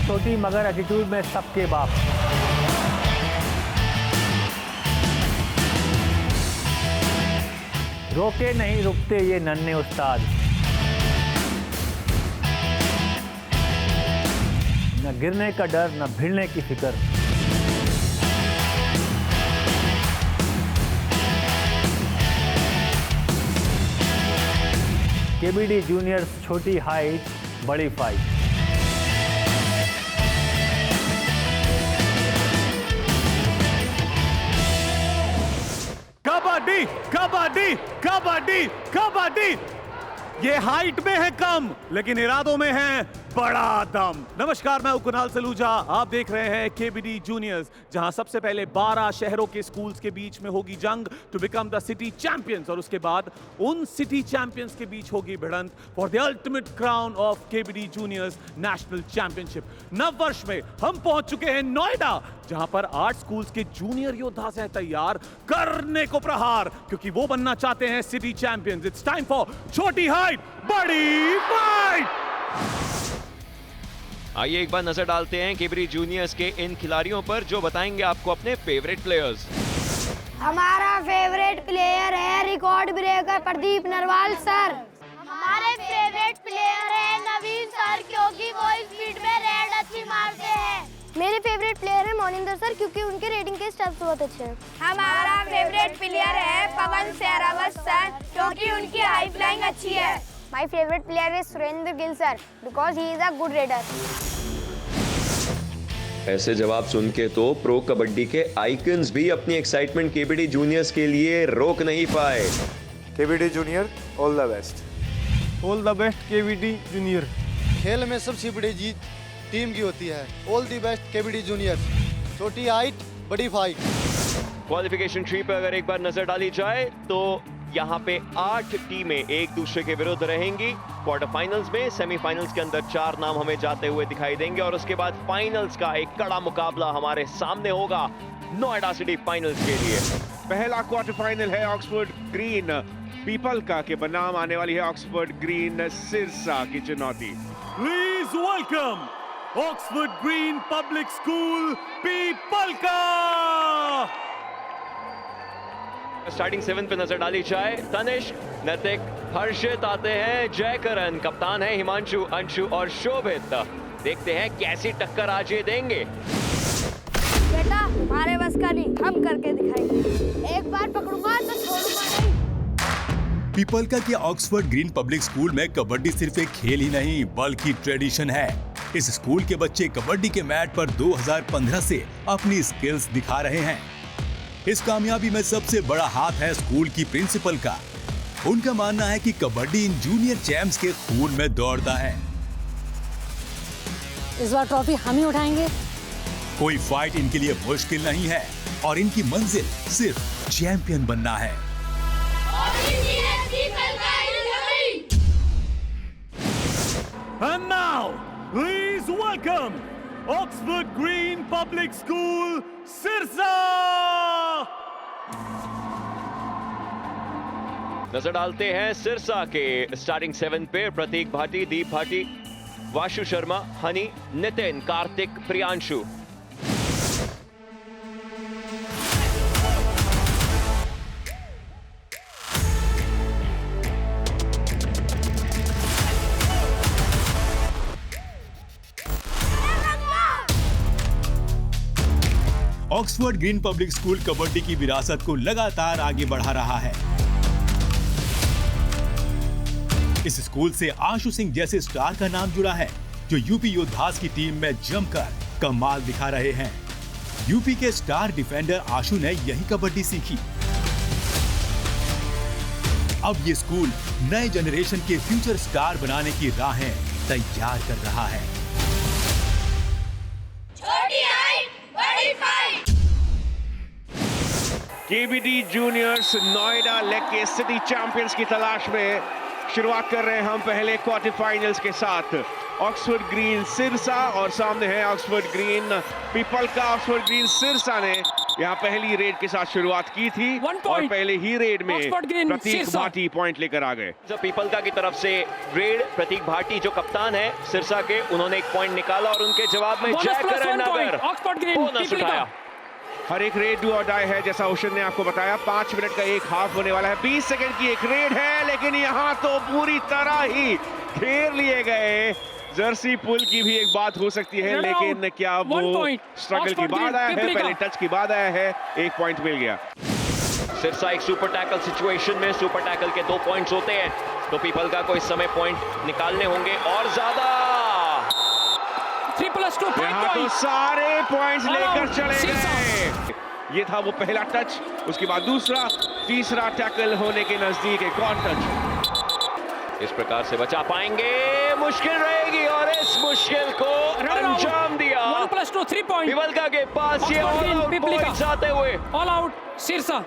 छोटी मगर एटीट्यूड में सबके बाप। रोके नहीं रुकते ये नन्हे उस्ताद, न गिरने का डर न भिड़ने की फिक्र। केबीडी जूनियर्स, छोटी हाइट बड़ी फाइट। कबड्डी कबड्डी कबड्डी कबड्डी, ये हाइट में है कम लेकिन इरादों में है बड़ा दम। नमस्कार, मैं कुणाल सलूजा, आप देख रहे हैं केबीडी जूनियर्स, जहां सबसे पहले 12 शहरों के स्कूल्स के बीच में होगी जंग to become the city champions, और उसके बाद उन सिटी चैंपियंस के बीच होगी भिड़ंत for the ultimate crown of KBD juniors national championship. नव वर्ष में हम पहुंच चुके हैं नोएडा, जहां पर 8 स्कूल्स के जूनियर योद्धा से तैयार करने को प्रहार, क्योंकि वो बनना चाहते हैं city champions. It's time for छोटी हाइट बड़ी फाइट। आइए एक बार नजर डालते हैं केबीडी जूनियर्स के इन खिलाड़ियों पर जो बताएंगे आपको अपने फेवरेट प्लेयर्स। हमारा फेवरेट प्लेयर है record breaker Pradeep Narwal sir. हमारे फेवरेट प्लेयर है नवीन सर, क्योंकि वो स्पीड में रेड अच्छी मारते हैं। मेरे फेवरेट प्लेयर है मोनिंदर सर, क्योंकि उनके रेडिंग के स्टेप्स बहुत अच्छे हैं। हमारा फेवरेट प्लेयर है पवन सहरावत सर, क्योंकि उनकी हाई फ्लाइंग अच्छी है। My favourite player is Surendra Gill sir, because he is a good raider. ऐसे जवाब सुन के तो प्रो कबड्डी के आइकन्स भी अपनी एक्साइटमेंट केबीडी जूनियर्स के लिए रोक नहीं पाए। KBD junior all the best. All the best KBD junior. खेल में सबसे बड़ी जीत टीम की होती है। All the best KBD junior, छोटी हाइट बड़ी फाइट। क्वालिफिकेशन ट्री पर अगर एक बार नजर डाली जाए तो यहाँ पे 8 टीमें एक दूसरे के विरुद्ध रहेंगी। क्वार्टर फाइनल्स में, सेमीफाइनल्स के अंदर 4 नाम हमें जाते हुए दिखाई देंगे, और उसके बाद फाइनल्स का एक कड़ा मुकाबला हमारे सामने होगा नोएडा सिटी फाइनल्स के लिए। पहला क्वार्टर फाइनल है ऑक्सफोर्ड ग्रीन पीपल का के बनाम आने वाली है ऑक्सफोर्ड ग्रीन सिरसा की चुनौती। Please welcome Oxford green public school people का। स्टार्टिंग 7 पे नजर डाली जाए, तनिष्क, नैतिक, हर्षित आते हैं, जयकरण, कप्तान है हिमांशु, अंशु और शोभित। देखते हैं कैसी टक्कर आज ये देंगे। बेटा हमारे बस का नहीं, हम करके दिखाएंगे। एक बार पकड़ूंगा तो छोड़ूंगा नहीं। पीपलका के ऑक्सफोर्ड ग्रीन पब्लिक स्कूल में कबड्डी सिर्फ एक खेल ही नहीं बल्कि ट्रेडिशन है। इस स्कूल के बच्चे कबड्डी के मैट पर 2015 से अपनी स्किल्स दिखा रहे हैं। इस कामयाबी में सबसे बड़ा हाथ है स्कूल की प्रिंसिपल का। उनका मानना है कि कबड्डी इन जूनियर चैंप्स के खून में दौड़ता है। इस बार ट्रॉफी हम ही उठाएंगे। कोई फाइट इनके लिए मुश्किल नहीं है और इनकी मंजिल सिर्फ चैंपियन बनना है। And now, please welcome Oxford Green Public School, Sirsa! नजर डालते हैं सिरसा के स्टार्टिंग 7 पे। Prateek Bhati, Deep Bhati, Vashu Sharma, Honey, Nitin, Kartik, Priyanshu. Oxford green public School kabaddi की विरासत को लगातार आगे बढ़ा रहा है। इस स्कूल से आशु सिंह जैसे स्टार का नाम जुड़ा है, जो यूपी योद्धास की टीम में जमकर कमाल दिखा रहे हैं। यूपी के स्टार डिफेंडर आशु ने यही कबड्डी सीखी। अब ये स्कूल नए जनरेशन के फ्यूचर स्टार बनाने की राहें तैयार कर रहा है। छोटी हाइट बड़ी fight. KBD juniors Noida leg के सिटी चैंपियंस की तलाश में शुरुआत कर रहे हैं हम पहले क्वार्टर फाइनल्स के साथ। ऑक्सफोर्ड ग्रीन सिरसा और सामने है ऑक्सफोर्ड ग्रीन पीपल का। ऑक्सफोर्ड ग्रीन सिरसा ने यहाँ पहली रेड के साथ शुरुआत की थी और पहले ही रेड में प्रतीक भाटी पॉइंट लेकर आ गए। जब पीपलका की तरफ से रेड, प्रतीक भाटी जो कप्तान है सिरसा के, उन्होंने एक पॉइंट निकाला और उनके जवाब में जयकरण नगर बोनस उठाया। हर एक रेड डू और डाई है, जैसा ओशन ने आपको बताया। 5 मिनट का एक हाफ होने वाला है। 20 सेकंड की एक रेड है, लेकिन यहाँ तो पूरी तरह ही घेर लिए गए। जर्सी पुल की भी एक बात हो सकती है, लेकिन क्या वो स्ट्रगल की बाद आया है, पहले टच की बाद आया है, 1 पॉइंट मिल गया। सिरसा एक सुपर टैकल सिचुएशन में, सुपर टैकल के 2 पॉइंट्स होते हैं, तो पीपलका को इस समय पॉइंट निकालने होंगे और ज्यादा। 3+2 यहाँ तो सारे पॉइंट्स लेकर चले गए। ये था वो पहला टच, उसके बाद दूसरा, तीसरा टैकल होने के नजदीक एक और टच। इस प्रकार से बचा पाएंगे, मुश्किल रहेगी और इस मुश्किल को अंजाम दिया। 1+2 3 पॉइंट पीपलका के पास ये ऑल आउट पॉइंट्स आते हुए। All out Sirsa.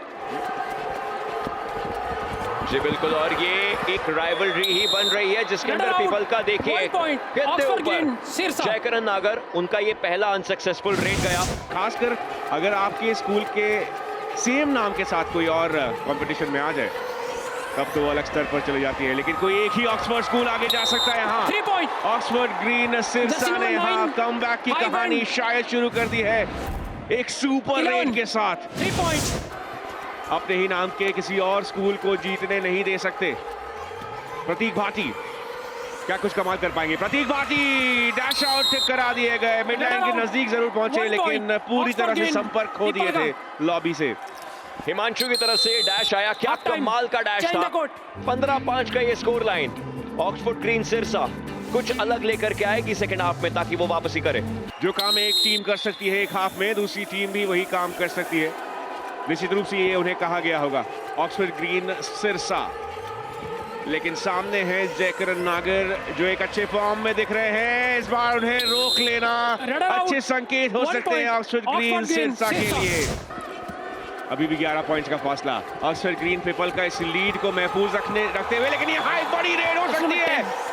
जी बिल्कुल, और ये एक राइवलरी ही बन रही है जिसके अंदर पीपलका देखिए कितने ऊपर। जयकरण नागर, उनका ये पहला अनसक्सेसफुल रेड गया। खासकर अगर आपके स्कूल के सेम नाम के साथ कोई और कंपटीशन में आ जाए तब तो वो अलग स्तर पर चली जाती है, लेकिन कोई एक ही ऑक्सफोर्ड स्कूल आगे जा सकता है। यहाँ 3 पॉइंट ऑक्सफोर्ड ग्रीन सिरसा ने यहाँ कमबैक की कहानी शायद शुरू कर दी है एक सुपर रेड के साथ। 3 पॉइंट अपने ही नाम के किसी और स्कूल को जीतने नहीं दे सकते। प्रतीक भाटी क्या कुछ कमाल कर पाएंगे? प्रतीक भाटी डैश आउट करा दिए गए, मिड लाइन के नजदीक जरूर पहुंचे, लेकिन पूरी तरह से संपर्क खो दिए थे लॉबी से। हिमांशु की तरफ से डैश आया, क्या कमाल का डैश था। 15-5 का ये score line. Oxford green Sirsa कुछ अलग लेकर के आएगी सेकंड हाफ में, ताकि वो वापसी करे। जो काम एक टीम कर सकती है एक हाफ में, दूसरी टीम भी वही काम कर सकती है। निश्चित रूप से ये उन्हें कहा गया होगा ऑक्सफोर्ड ग्रीन सिरसा, लेकिन सामने है जयकरण नागर जो एक अच्छे फॉर्म में दिख रहे हैं। इस बार उन्हें रोक लेना अच्छे संकेत हो सकते हैं ऑक्सफोर्ड ग्रीन सिरसा के लिए। अभी भी 11 पॉइंट्स का फासला। ऑक्सफोर्ड ग्रीन पीपलका इस लीड को महफूज रखते हुए, लेकिन यहाँ एक बड़ी रेड हो सकती है।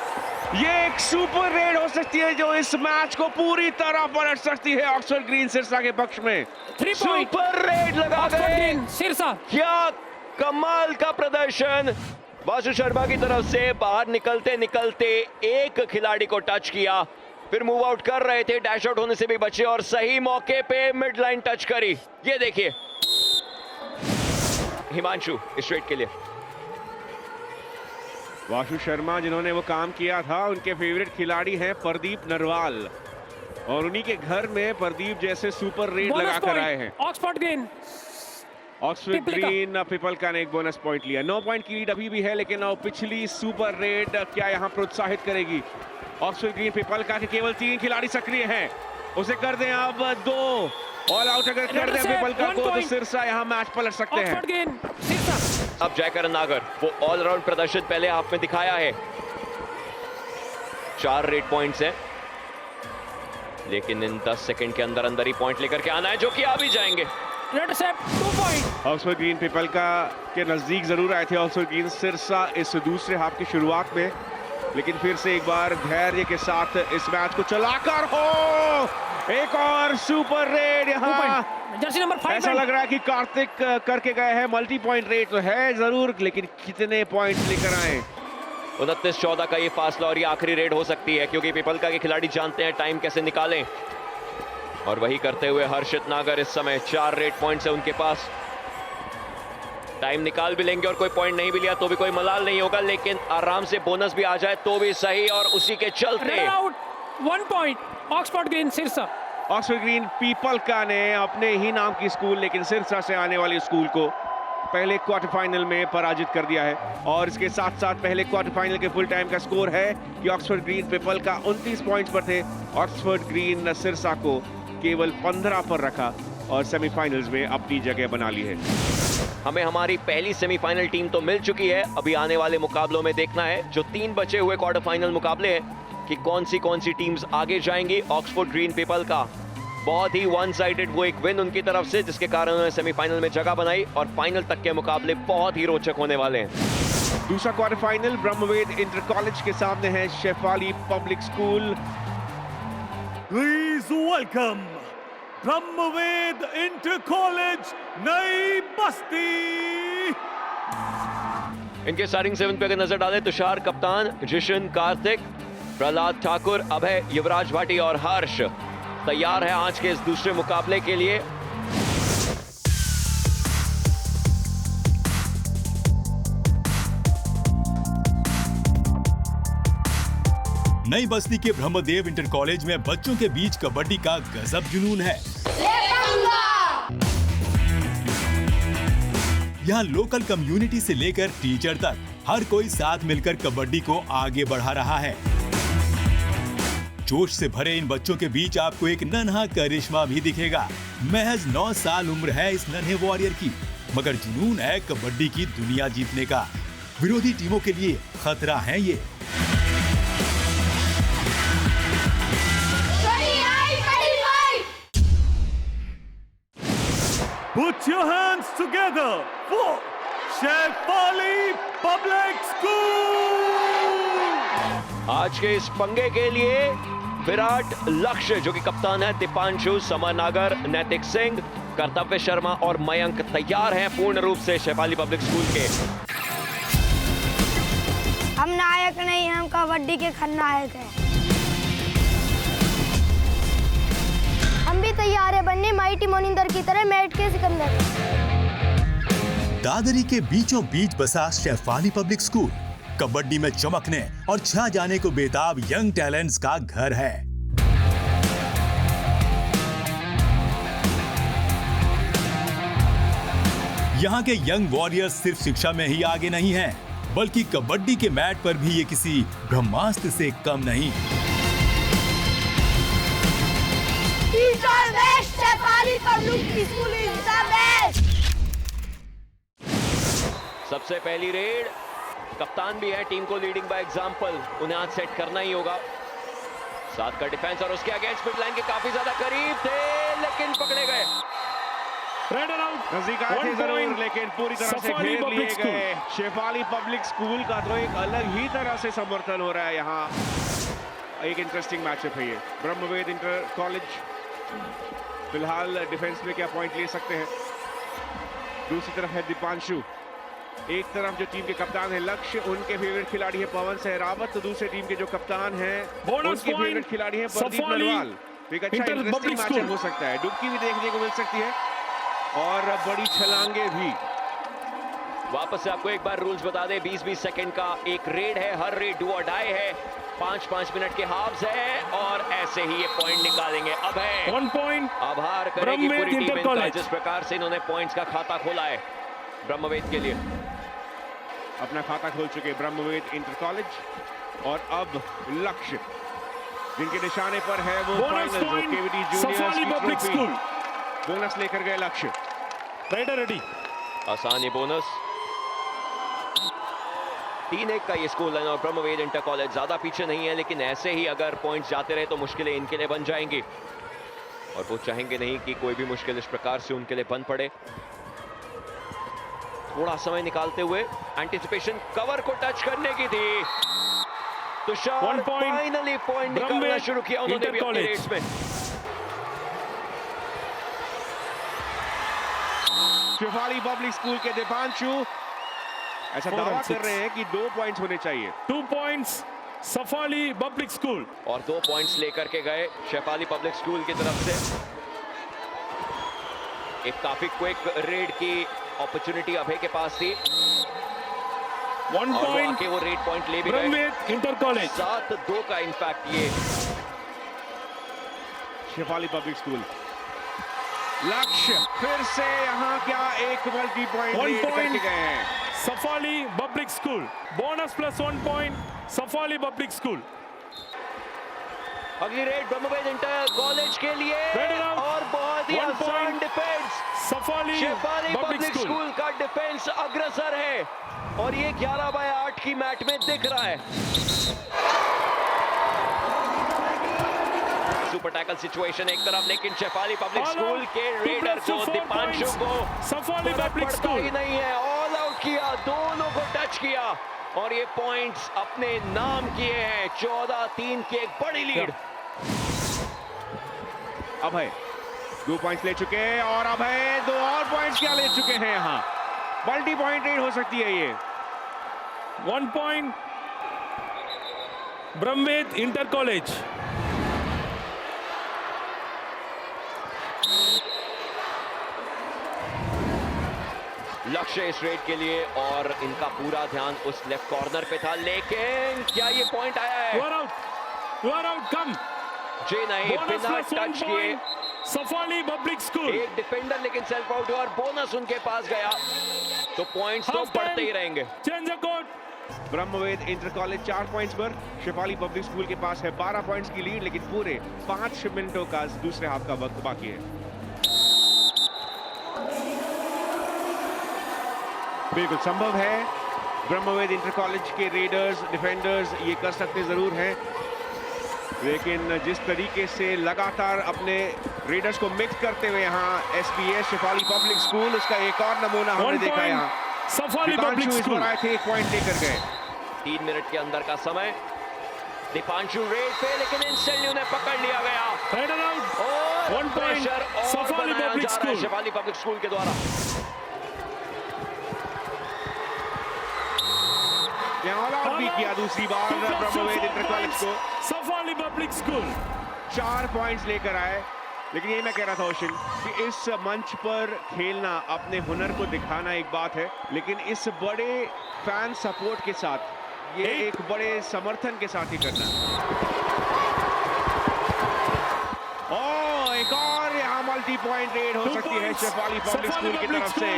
ये एक सुपर रेड हो सकती है जो इस मैच को पूरी तरह पलट सकती है ऑक्सफोर्ड ग्रीन सिरसा के पक्ष में। सुपर रेड लगा गए सिरसा। क्या कमाल का प्रदर्शन। वासु शर्मा की तरफ से बाहर निकलते निकलते एक खिलाड़ी को टच किया, फिर मूव आउट कर रहे थे, डैश आउट होने से भी बचे और सही मौके पे मिड लाइन टच करी। ये देखिए हिमांशु स्ट्रेट के लिए। वासु शर्मा जिन्होंने वो काम किया था, उनके फेवरेट खिलाड़ी हैं प्रदीप नरवाल, और उन्हीं के घर में प्रदीप जैसे सुपर रेड लगा कर आए हैं। ऑक्सफोर्ड ग्रीन पीपलका ने एक बोनस पॉइंट लिया। 9 पॉइंट की लीड अभी भी है, लेकिन पिछली सुपर रेड क्या यहाँ प्रोत्साहित करेगी? ऑक्सफोर्ड ग्रीन पीपलका के केवल 3 खिलाड़ी सक्रिय हैं, उसे कर दें अब 2 ऑल आउट। अगर कर दें पीपलका को तो सिरसा यहाँ मैच पलट सकते हैं। अब जयकरण नागर वो ऑलराउंड प्रदर्शन पहले हाफ में दिखाया है। 4 रेड पॉइंट्स हैं, लेकिन इन 10 सेकंड के अंदर अंदर ही पॉइंट लेकर के आना है, जो कि आ भी जाएंगे। Raid set 2 point. Oxford green Pipalka के नजदीक जरूर आए थे ऑक्सफोर्ड ग्रीन सिरसा इस दूसरे हाफ की शुरुआत में, लेकिन फिर से एक बार धैर्य के साथ इस मैच को चलाकर हो एक और सुपर रेड। यहाँ जर्सी नंबर 5 ऐसा लग रहा है कि कार्तिक करके गए हैं। मल्टी पॉइंट रेड तो है जरूर, लेकिन कितने पॉइंट लेकर आए? 29-14 का ये फासला और ये आखिरी रेड हो सकती है, क्योंकि पीपलका के खिलाड़ी जानते हैं टाइम कैसे निकालें, और वही करते हुए हर्षित नागर इस समय 4 रेड पॉइंट्स है उनके पास। टाइम निकाल भी लेंगे और कोई पॉइंट नहीं भी लिया तो भी कोई मलाल नहीं होगा, लेकिन आराम से बोनस भी आ जाए तो भी सही, और उसी के चलते 1 point Oxford green Sirsa. Oxford green Pipalka ने अपने ही नाम की स्कूल लेकिन सिरसा से आने वाली स्कूल को पहले क्वार्टर फाइनल में पराजित कर दिया है, और इसके साथ साथ पहले क्वार्टर फाइनल के फुल टाइम का स्कोर है कि ऑक्सफोर्ड ग्रीन पीपलका 29 पॉइंट्स पर थे, ऑक्सफोर्ड ग्रीन सिरसा को केवल 15 पर रखा और सेमीफाइनल्स में अपनी जगह बना ली है। हमें हमारी पहली सेमीफाइनल टीम तो मिल चुकी है, अभी आने वाले मुकाबलों में देखना है जो 3 बचे हुए क्वार्टर फाइनल मुकाबले हैं कि कौन सी टीम्स आगे जाएंगी। ऑक्सफोर्ड ग्रीन पीपलका बहुत ही वन साइडेड वो एक विन उनकी तरफ से, जिसके कारण उन्होंने सेमीफाइनल में जगह बनाई, और फाइनल तक के मुकाबले बहुत ही रोचक होने वाले हैं। दूसरा quarter final Brahmved inter college के सामने है Shefali public school. Please welcome Brahmved inter college नई बस्ती। इनके स्टार्टिंग 7 पे अगर नजर डालें, तुषार कप्तान, जिशन, कार्तिक, प्रहलाद ठाकुर, अभय, युवराज भाटी और हर्ष तैयार है आज के इस दूसरे मुकाबले के लिए। नई बस्ती के ब्रह्मदेव इंटर कॉलेज में बच्चों के बीच कबड्डी का गजब जुनून है। यहाँ लोकल कम्युनिटी से लेकर टीचर तक हर कोई साथ मिलकर कबड्डी को आगे बढ़ा रहा है। जोश से भरे इन बच्चों के बीच आपको एक नन्हा करिश्मा भी दिखेगा। महज 9 साल उम्र है इस नन्हे वॉरियर की, मगर जुनून है कबड्डी की दुनिया जीतने का। विरोधी टीमों के लिए खतरा है ये। Put your hands together for Shefali public school. आज के इस पंगे के लिए विराट, लक्ष्य जो कि कप्तान है, दीपांशु, समर नागर, नैतिक सिंह, कर्तव्य शर्मा और मयंक तैयार हैं पूर्ण रूप से शेफाली पब्लिक स्कूल के। हम नायक नहीं, हम कबड्डी के खलनायक हैं। हम भी तैयार है बनने माइटी मोनिंदर की तरह, मेट के सिकंदर। दादरी के बीचों बीच बसा शेफाली पब्लिक स्कूल कबड्डी में चमकने और छा जाने को बेताब यंग टैलेंट्स का घर है। यहाँ के यंग वॉरियर्स सिर्फ शिक्षा में ही आगे नहीं हैं, बल्कि कबड्डी के मैट पर भी ये किसी ब्रह्मास्त्र से कम नहीं। Shefali public school is the best. सबसे पहली रेड, कप्तान भी है टीम को लीडिंग बाय एग्जांपल, उन्हें आज सेट करना ही होगा। साथ का डिफेंस और उसके अगेंस्ट मिड लाइन के काफी ज्यादा करीब थे, लेकिन पकड़े गए। नजदीक आए थे जरूर, लेकिन पूरी तरह से घेर लिए गए। शेफाली पब्लिक स्कूल का तो एक अलग ही तरह से समर्थन हो रहा है यहाँ। एक इंटरेस्टिंग मैचअप है ये। ब्रह्मवेद इंटर कॉलेज फिलहाल डिफेंस में क्या पॉइंट ले सकते हैं। दूसरी तरफ है दीपांशु, एक तरफ जो टीम के कप्तान है लक्ष्य, उनके फेवरेट खिलाड़ी है पवन सहरावत, तो दूसरे टीम के जो कप्तान हैं उनके फेवरेट खिलाड़ी हैं प्रदीप नरवाल। एक अच्छा इंटरेस्टिंग मैचअप हो सकता है। डुबकी भी देखने को मिल सकती है और बड़ी छलांगे भी। वापस से आपको एक बार रूल्स बता दें, 20-20 सेकंड का एक रेड है, हर रेड डू और डाई है, 5-5 मिनट के हाफ्स है और ऐसे ही ये पॉइंट निकालेंगे। अब है 1 पॉइंट, आभार करेगी पूरी टीम इनका, जिस प्रकार से इन्होंने पॉइंट्स का खाता खोला है ब्रह्मवेद के लिए। अपना खाता खोल चुके ब्रह्मवेद इंटर कॉलेज और अब लक्ष्य जिनके निशाने पर है वो फाइनल जो केवीडी जूनियर्स स्कूल बोनस लेकर गए। लक्ष्य रेडी, आसान ये बोनस। 3-1 का ये स्कोर लाइन और ब्रह्मवेद इंटर कॉलेज ज्यादा पीछे नहीं है, लेकिन ऐसे ही अगर पॉइंट्स जाते रहे तो मुश्किलें इनके लिए बन जाएंगी और वो चाहेंगे नहीं कि कोई भी मुश्किल इस प्रकार से उनके लिए बन पड़े। थोड़ा समय निकालते हुए एंटिसिपेशन कवर को टच करने की थी, तुषार फाइनली पॉइंट निकालना शुरू किया उन्होंने भी अपने रेड्स में। शेफाली पब्लिक स्कूल के दीपांशु ऐसा दावा कर रहे हैं कि 2 पॉइंट्स होने चाहिए। 2 पॉइंट्स शेफाली पब्लिक स्कूल, और 2 पॉइंट्स लेकर के गए शेफाली पब्लिक स्कूल की तरफ से। एक काफी क्विक रेड की अपॉर्चुनिटी अभय के पास थी, 1 पॉइंट वो रेड पॉइंट ले भी गए। ब्रह्मवेद इंटर कॉलेज 7-2 का इनफैक्ट ये शेफाली पब्लिक स्कूल। लक्ष्य फिर से यहाँ क्या एक मल्टी पॉइंट करके गए हैं Shefali public school, bonus plus 1 point Shefali public school. अगली रेड ब्रह्मवेद इंटर कॉलेज के लिए और बहुत ही आसान डिफेंस। शेफाली पब्लिक स्कूल का डिफेंस अग्रसर है और ये 11/8 की मैच में दिख रहा है। सुपर टैकल सिचुएशन एक तरफ, लेकिन शेफाली पब्लिक स्कूल के रेडर को दीपांशु को शेफाली पब्लिक स्कूल ही नहीं है, ऑल आउट किया, दोनों को टच किया और ये पॉइंट्स अपने नाम किए हैं। 14-3 की एक बड़ी लीड। अभय 2 पॉइंट्स ले चुके हैं और अब है 2 और पॉइंट्स क्या ले चुके हैं यहाँ। मल्टी पॉइंट रेड हो सकती है ये। 1 point. Brahmved Inter College. लक्ष्य इस रेड के लिए और इनका पूरा ध्यान उस लेफ्ट कॉर्नर पे था, लेकिन क्या ये पॉइंट आया है? You are out. You are out. Come. जी नहीं, Bonus बिना plus 1 टच किए point. Safali Public School. एक डिफेंडर लेकिन सेल्फ आउट हुआ और बोनस उनके पास गया, तो पॉइंट्स तो Half बढ़ते time. ही रहेंगे। Change the court. Brahmved inter college 4 points पर, शेफाली पब्लिक स्कूल के पास है 12 पॉइंट्स की लीड, लेकिन पूरे 5 मिनटों का दूसरे हाफ का वक्त बाकी है। बिल्कुल संभव है, ब्रह्मवेद इंटर कॉलेज के रेडर्स डिफेंडर्स ये कर सकते जरूर हैं, लेकिन जिस तरीके से लगातार अपने रेडर्स को मिक्स करते हुए यहाँ एसपीएस शेफाली पब्लिक स्कूल, उसका एक और नमूना हमने देखा यहाँ। सफाली पब्लिक इस स्कूल बार आए थे, 1 पॉइंट लेकर गए। 3 मिनट के अंदर का समय, दीपांशु रेड पे, लेकिन इंस्टेंटली उन्हें पकड़ लिया गया हेडर आउट। और 1 point. प्रेशर और सफाली बनाया पब्लिक जा रहा है स्कूल। शेफाली पब्लिक स्कूल के द्वारा। ऑल आउट भी किया दूसरी बार ब्रह्मवेद इंटर कॉलेज को। सफाली पब्लिक स्कूल 4 पॉइंट्स लेकर आए, लेकिन ये मैं कह रहा था ओशन कि इस मंच पर खेलना, अपने हुनर को दिखाना एक बात है, लेकिन इस बड़े फैन सपोर्ट के साथ, ये एक बड़े समर्थन के साथ ही करना। ओह, एक और यहाँ मल्टी पॉइंट रेड हो सकती है शेफाली पब्लिक स्कूल की तरफ से।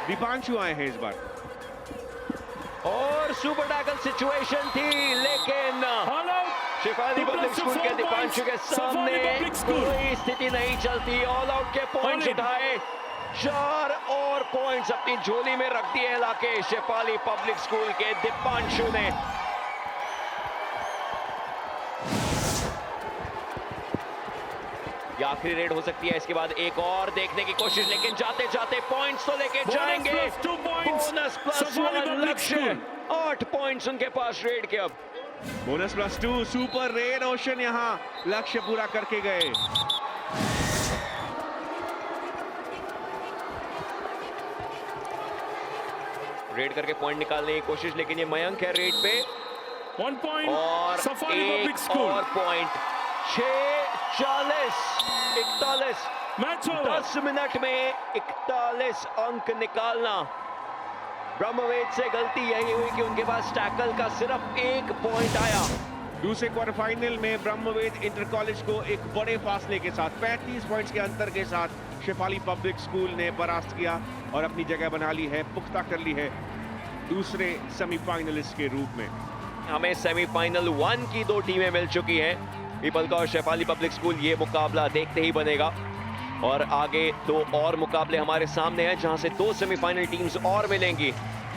दीपांशु आए हैं इस बार और सुपर टैकल सिचुएशन थी, लेकिन शेफाली पब्लिक स्कूल के दीपांशु के सामने कोई स्थिति नहीं चलती। ऑल आउट के पॉइंट्स उठाए, 4 और पॉइंट्स अपनी झोली में रख दिए लाके शेफाली पब्लिक स्कूल के दीपांशु ने। ये आखिरी रेड हो सकती है, इसके बाद एक और देखने की कोशिश, लेकिन जाते जाते पॉइंट्स तो लेके जाएंगे। बोनस प्लस 1 लक्ष्य, 8 पॉइंट्स उनके पास रेड के। अब bonus plus 2 super red ocean यहाँ लक्ष्य पूरा करके गए। रेड करके पॉइंट निकालने की कोशिश, लेकिन ये मयंक है रेड पे। 1 point. और सफाली पब्लिक एक स्कूल और पॉइंट। 6:40 41 match over. 10 मिनट में 41 अंक निकालना। ब्रह्मवेद से गलती यही हुई कि उनके पास टैकल का सिर्फ 1 पॉइंट आया। दूसरे क्वार्टर फाइनल में ब्रह्मवेद इंटर कॉलेज को एक बड़े फासले के साथ 35 पॉइंट्स के अंतर के साथ शेफाली पब्लिक स्कूल ने परास्त किया और अपनी जगह बना ली है, पुख्ता कर ली है दूसरे सेमीफाइनलिस्ट के रूप में। हमें सेमीफाइनल 1 की 2 टीमें मिल चुकी हैं, पीपलका और शेफाली पब्लिक स्कूल। ये मुकाबला देखते ही बनेगा और आगे 2 और मुकाबले हमारे सामने हैं, जहां से 2 सेमीफाइनल टीम्स और मिलेंगी।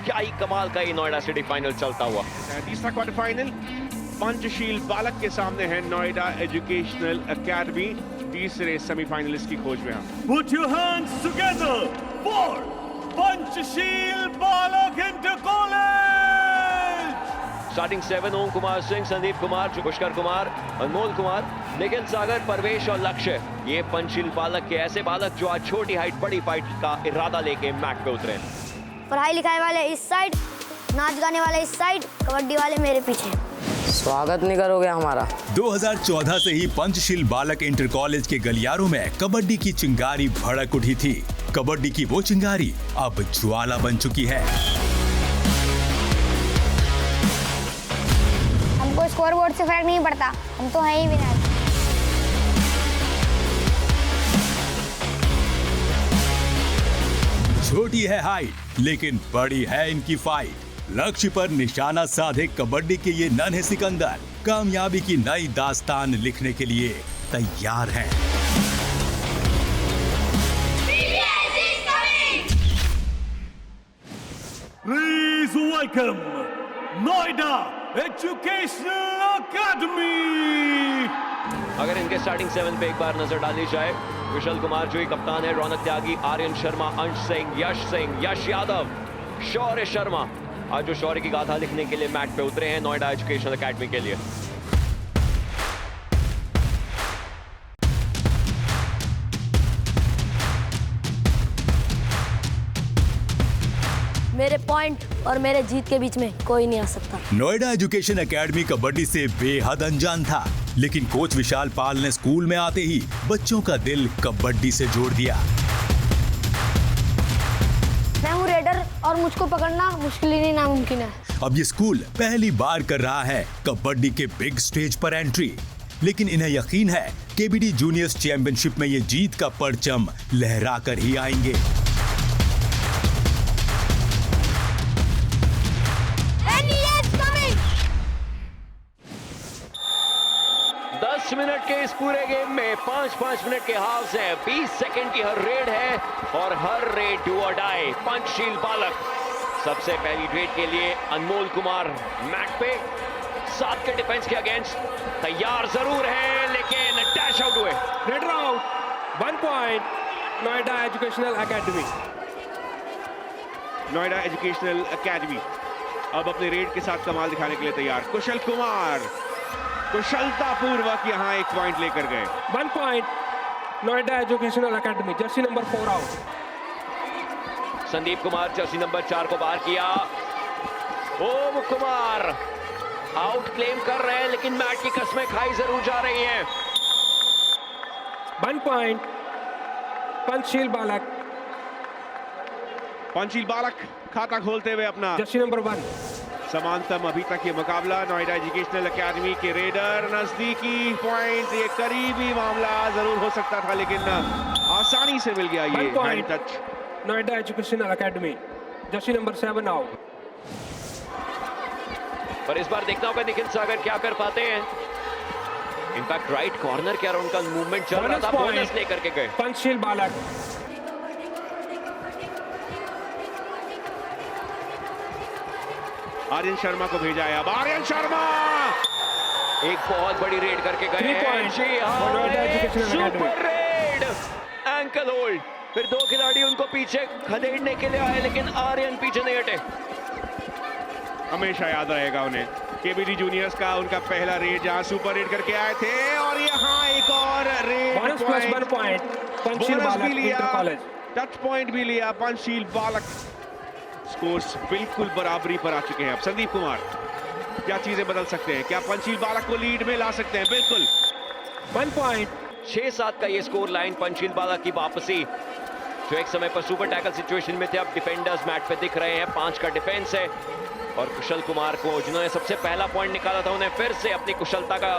क्या ही कमाल का ये नोएडा सिटी फाइनल चलता हुआ। तीसरा क्वार्टर फाइनल पंचशील बालक के सामने है नोएडा एजुकेशनल एकेडमी, तीसरे सेमीफाइनलिस्ट की खोज में। Put your hands together for Panchsheel बालक इंटर कॉलेज। स्टार्टिंग 7 ओम कुमार सिंह, संदीप कुमार, पुष्कर कुमार, अनमोल कुमार, निखिल सागर, परवेश और लक्ष्य। ये पंचशील बालक के ऐसे बालक जो आज छोटी हाइट बड़ी फाइट का इरादा लेके मैट पे उतरे। पढ़ाई लिखाई वाले इस साइड, नाच गाने वाले इस साइड, कबड्डी वाले मेरे पीछे। स्वागत नहीं करोगे हमारा। 2014 से ही पंचशील बालक इंटर कॉलेज के गलियारों में कबड्डी की चिंगारी भड़क उठी थी। कबड्डी की वो चिंगारी अब ज्वाला बन चुकी है। हमको स्कोर बोर्ड से फर्क नहीं पड़ता, हम तो हैं ही विनर। छोटी है हाइट, लेकिन बड़ी है इनकी फाइट। लक्ष्य पर निशाना साधे कबड्डी के ये नन्हे सिकंदर कामयाबी की नई दास्तान लिखने के लिए तैयार हैं। Please welcome Noida Educational Academy। अगर इनके स्टार्टिंग 7 पे एक बार नजर डाली जाए, विशाल कुमार जो ही कप्तान है, रौनक त्यागी, आर्यन शर्मा, अंश सिंह, यश यादव, शौर्य शर्मा, आज जो शौर्य की गाथा लिखने के लिए मैट पे उतरे हैं नोएडा एजुकेशनल एकेडमी के लिए। मेरे पॉइंट और मेरे जीत के बीच में कोई नहीं आ सकता। नोएडा एजुकेशन एकेडमी कबड्डी से बेहद अनजान था, लेकिन कोच विशाल पाल ने स्कूल में आते ही बच्चों का दिल कबड्डी से जोड़ दिया। मैं हूँ रेडर और मुझको पकड़ना मुश्किल ही नहीं नामुमकिन है। अब ये स्कूल पहली बार कर रहा है कबड्डी के बिग स्टेज पर एंट्री, लेकिन इन्हें यकीन है केबीडी जूनियर्स चैंपियनशिप में ये जीत का परचम लहरा कर ही आएंगे। 10 मिनट के इस पूरे गेम में 5-5 मिनट के हाफ्स हैं, 20 सेकंड की हर रेड है और हर रेड डू और डाई। पंचशील बालक सबसे पहली रेड के लिए अनमोल कुमार मैट पे 7 के डिफेंस के अगेंस्ट तैयार जरूर है, लेकिन डैश आउट हुए। Red out 1 point Noida educational academy. Noida educational academy अब अपने रेड के साथ कमाल दिखाने के लिए तैयार। कुशल कुमार कुशलता पूर्वक यहां 1 पॉइंट लेकर गए। 1 point Noida educational academy. Jersey number 4 out. Sandeep Kumar Jersey number 4 को बाहर किया। ओम कुमार आउट क्लेम कर रहे हैं, लेकिन मैट की कस्में खाई जरूर जा रही हैं। 1 पॉइंट पंचशील बालक। पंचशील बालक खाता खोलते हुए अपना जर्सी नंबर 1। समानतम अभी तक ये मुकाबला। नोएडा एजुकेशनल एकेडमी के रेडर नजदीकी पॉइंट, ये करीबी मामला जरूर हो सकता था, लेकिन आसानी से मिल गया ये hand touch. Noida educational academy Jersey number 7 out. पर इस बार देखना होगा निखिल सागर क्या कर पाते हैं। इनफैक्ट राइट कॉर्नर के अराउंड का मूवमेंट चल रहा था, बोनस लेकर के गए। पंचशील बालक। आर्यन शर्मा को भेजा है। अब आर्यन शर्मा एक बहुत बड़ी रेड करके गए हैं। Super red ankle hold. फिर 2 खिलाड़ी उनको पीछे खदेड़ने के लिए आए, लेकिन आर्यन पीछे नहीं हटे। हमेशा याद रहेगा उन्हें केबीडी जूनियर्स का उनका पहला रेड जहां सुपर रेड करके आए थे, और यहां एक और रेड पॉइंट पंचशील बालक भी लिया, इंटर कॉलेज टच पॉइंट भी लिया पंचशील बालक। स्कोर्स बिल्कुल बराबरी पर आ चुके हैं। अब संदीप कुमार क्या चीजें बदल सकते हैं, क्या पंचशील बालक को लीड में ला सकते हैं? बिल्कुल। 1 पॉइंट 6-7 का ये स्कोर लाइन। पंचशील बालक की वापसी, जो एक समय पर सुपर टैकल सिचुएशन में थे, अब डिफेंडर्स मैट पे दिख रहे हैं। 5 का डिफेंस है, और कुशल कुमार को जिन्होंने सबसे पहला पॉइंट निकाला था, उन्हें फिर से अपनी कुशलता का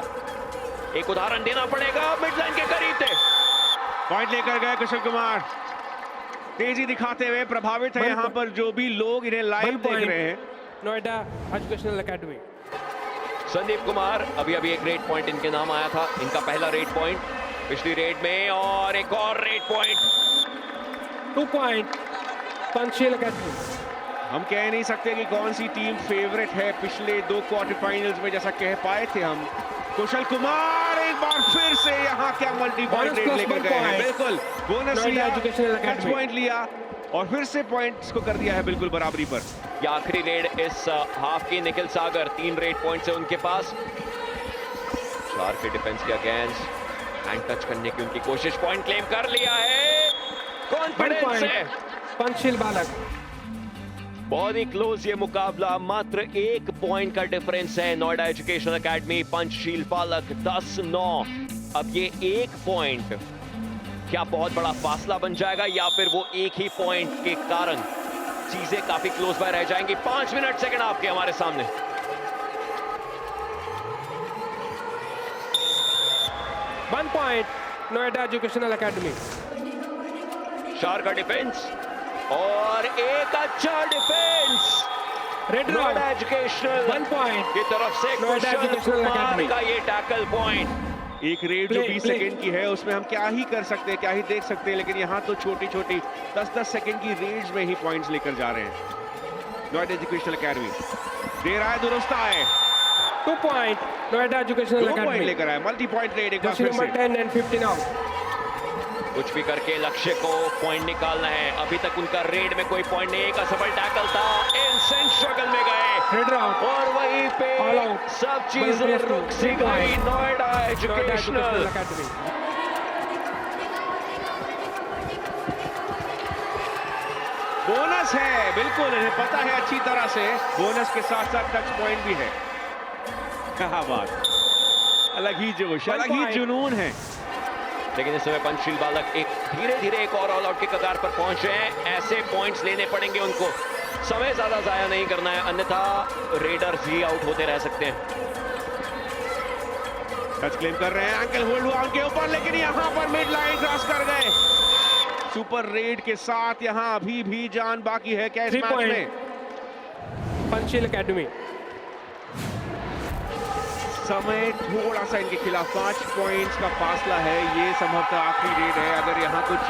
एक उदाहरण देना पड़ेगा। मिड लाइन के करीब थे, पॉइंट लेकर गए कुशल कुमार, तेजी दिखाते हुए। प्रभावित है यहाँ पर जो भी लोग इन्हें लाइव देख रहे हैं। Noida educational academy. संदीप कुमार अभी एक रेड पॉइंट इनके नाम आया था, इनका पहला रेड पॉइंट पिछली रेड में, और एक और red point. 2 point Panchsheel academy. हम कह नहीं सकते कि कौन सी टीम फेवरेट है पिछले 2 क्वार्टर फाइनल्स में, जैसा कह पाए थे हम। कुशल कुमार एक बार फिर से यहाँ क्या मल्टी पॉइंट रेड लेकर गए हैं। बिल्कुल बोनस लिया, टच पॉइंट लिया, और फिर से पॉइंट्स को कर दिया है बिल्कुल बराबरी पर। ये आखिरी रेड इस हाफ की। निखिल सागर 3 रेड पॉइंट्स है उनके पास। 4 के डिफेंस के अगेंस्ट हैंड टच करने की उनकी कोशिश, पॉइंट क्लेम कर लिया है कॉन्फिडेंस से पंचशील बालक। बहुत ही क्लोज ये मुकाबला, मात्र 1 पॉइंट का डिफरेंस है। नोएडा एजुकेशनल एकेडमी पंचशील बालक 10-9। अब ये 1 पॉइंट क्या बहुत बड़ा फासला बन जाएगा, या फिर वो एक ही पॉइंट के कारण चीजें काफी क्लोज बाय रह जाएंगी। 5 मिनट सेकंड आपके हमारे सामने। One point Noida educational academy. शार का डिफेंस और एक अच्छा डिफेंस नोएडा एजुकेशनल 1 पॉइंट की तरफ से कुशल कुमार का ये टैकल पॉइंट। एक रेड जो 20 सेकंड की है उसमें हम क्या ही कर सकते हैं, क्या ही देख सकते हैं, लेकिन यहाँ तो छोटी छोटी 10-10 सेकंड की रेंज में ही पॉइंट्स लेकर जा रहे हैं नोएडा एजुकेशनल एकेडमी। दे रहा है दुरुस्त है 2 पॉइंट नोएडा एजुकेशनल एकेडमी लेकर आया मल्टी पॉइंट रेड। एक बार फिर नंबर 10 and 15 आउट। कुछ भी करके लक्ष्य को पॉइंट निकालना है। अभी तक उनका रेड में कोई पॉइंट नहीं, एक असफल टैकल था। इंसेंट स्ट्रगल में Header out. और वहीं पे All out. सब चीजें रुक सी गई नोएडा एजुकेशनल Academy. बोनस है, बिल्कुल इन्हें पता है अच्छी तरह से। बोनस के साथ साथ टच पॉइंट भी है। क्या बात, अलग ही जोश, अलग ही जुनून है। लेकिन इस समय पंचशील बालक धीरे धीरे एक और ऑल आउट की कगार पर पहुंच रहे हैं। ऐसे पॉइंट्स लेने पड़ेंगे उनको, समय ज्यादा जाया नहीं करना है, अन्यथा रेडर्स ही आउट होते रह सकते हैं। टच क्लेम कर रहे हैं, एंकल होल्ड हुआ उनके ऊपर, लेकिन यहां पर मिड लाइन क्रॉस कर गए। सुपर रेड के साथ यहां अभी भी जान बाकी है क्या इस मैच में? पंचशील एकेडमी। समय थोड़ा सा इनके खिलाफ, 5 पॉइंट्स का फासला है। ये संभवतः आखिरी रेड है। अगर यहाँ कुछ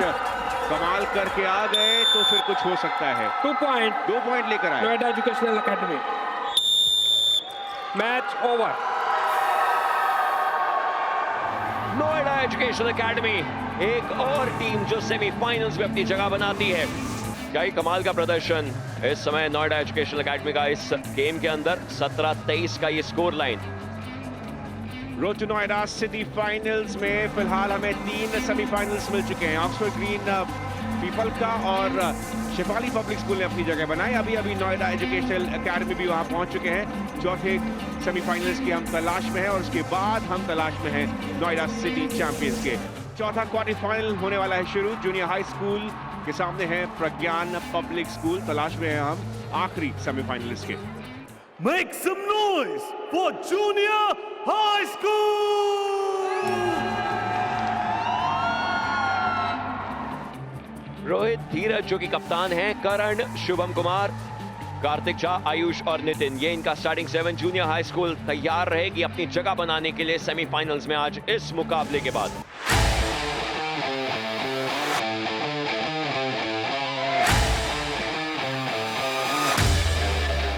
कमाल करके आ गए तो फिर कुछ हो सकता है। 2 पॉइंट, 2 पॉइंट लेकर आए Noida educational academy. Match over. Noida educational academy एक और टीम जो सेमीफाइनल्स में अपनी जगह बनाती है। क्या ही कमाल का प्रदर्शन इस समय नोएडा एजुकेशनल एकेडमी का इस गेम के अंदर। 17-23 का ये score line. Road to Noida city finals में फिलहाल हमें 3 सेमीफाइनल्स मिल चुके हैं। ऑक्सफोर्ड ग्रीन पीपल का और शेफाली पब्लिक स्कूल ने अपनी जगह बनाई। अभी अभी नोएडा एजुकेशनल एकेडमी भी वहां पहुंच चुके हैं। चौथे सेमीफाइनल्स की हम तलाश में हैं और उसके बाद हम तलाश में हैं नोएडा सिटी चैंपियंस के। चौथा क्वार्टर फाइनल होने वाला है शुरू। जूनियर हाई स्कूल के सामने है प्रज्ञान पब्लिक स्कूल। तलाश में हैं हम आखिरी सेमीफाइनलिस्ट के। Make some noise for Junior High School! Rohit, धीरज जो कि कप्तान हैं, करण, शुभम कुमार, कार्तिक झा, आयुष और नितिन, ये इनका स्टार्टिंग 7। जूनियर हाई स्कूल तैयार रहेगी अपनी जगह बनाने के लिए सेमीफाइनल्स में आज इस मुकाबले के बाद।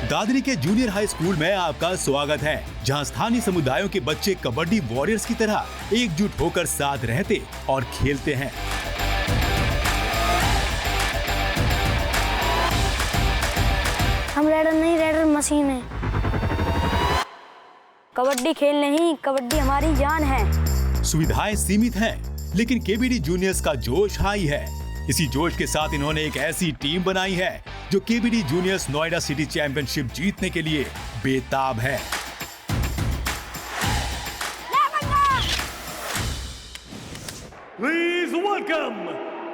दादरी के जूनियर हाई स्कूल में आपका स्वागत है, जहां स्थानीय समुदायों के बच्चे कबड्डी वॉरियर्स की तरह एकजुट होकर साथ रहते और खेलते हैं। हम रेडर नहीं, रेडर मशीन है। कबड्डी खेल नहीं, कबड्डी हमारी जान है। सुविधाएं सीमित हैं, लेकिन केबीडी जूनियर्स का जोश हाई है। इसी जोश के साथ इन्होंने एक ऐसी टीम बनाई है जो KBD juniors Noida city championship जीतने के लिए बेताब है। Please welcome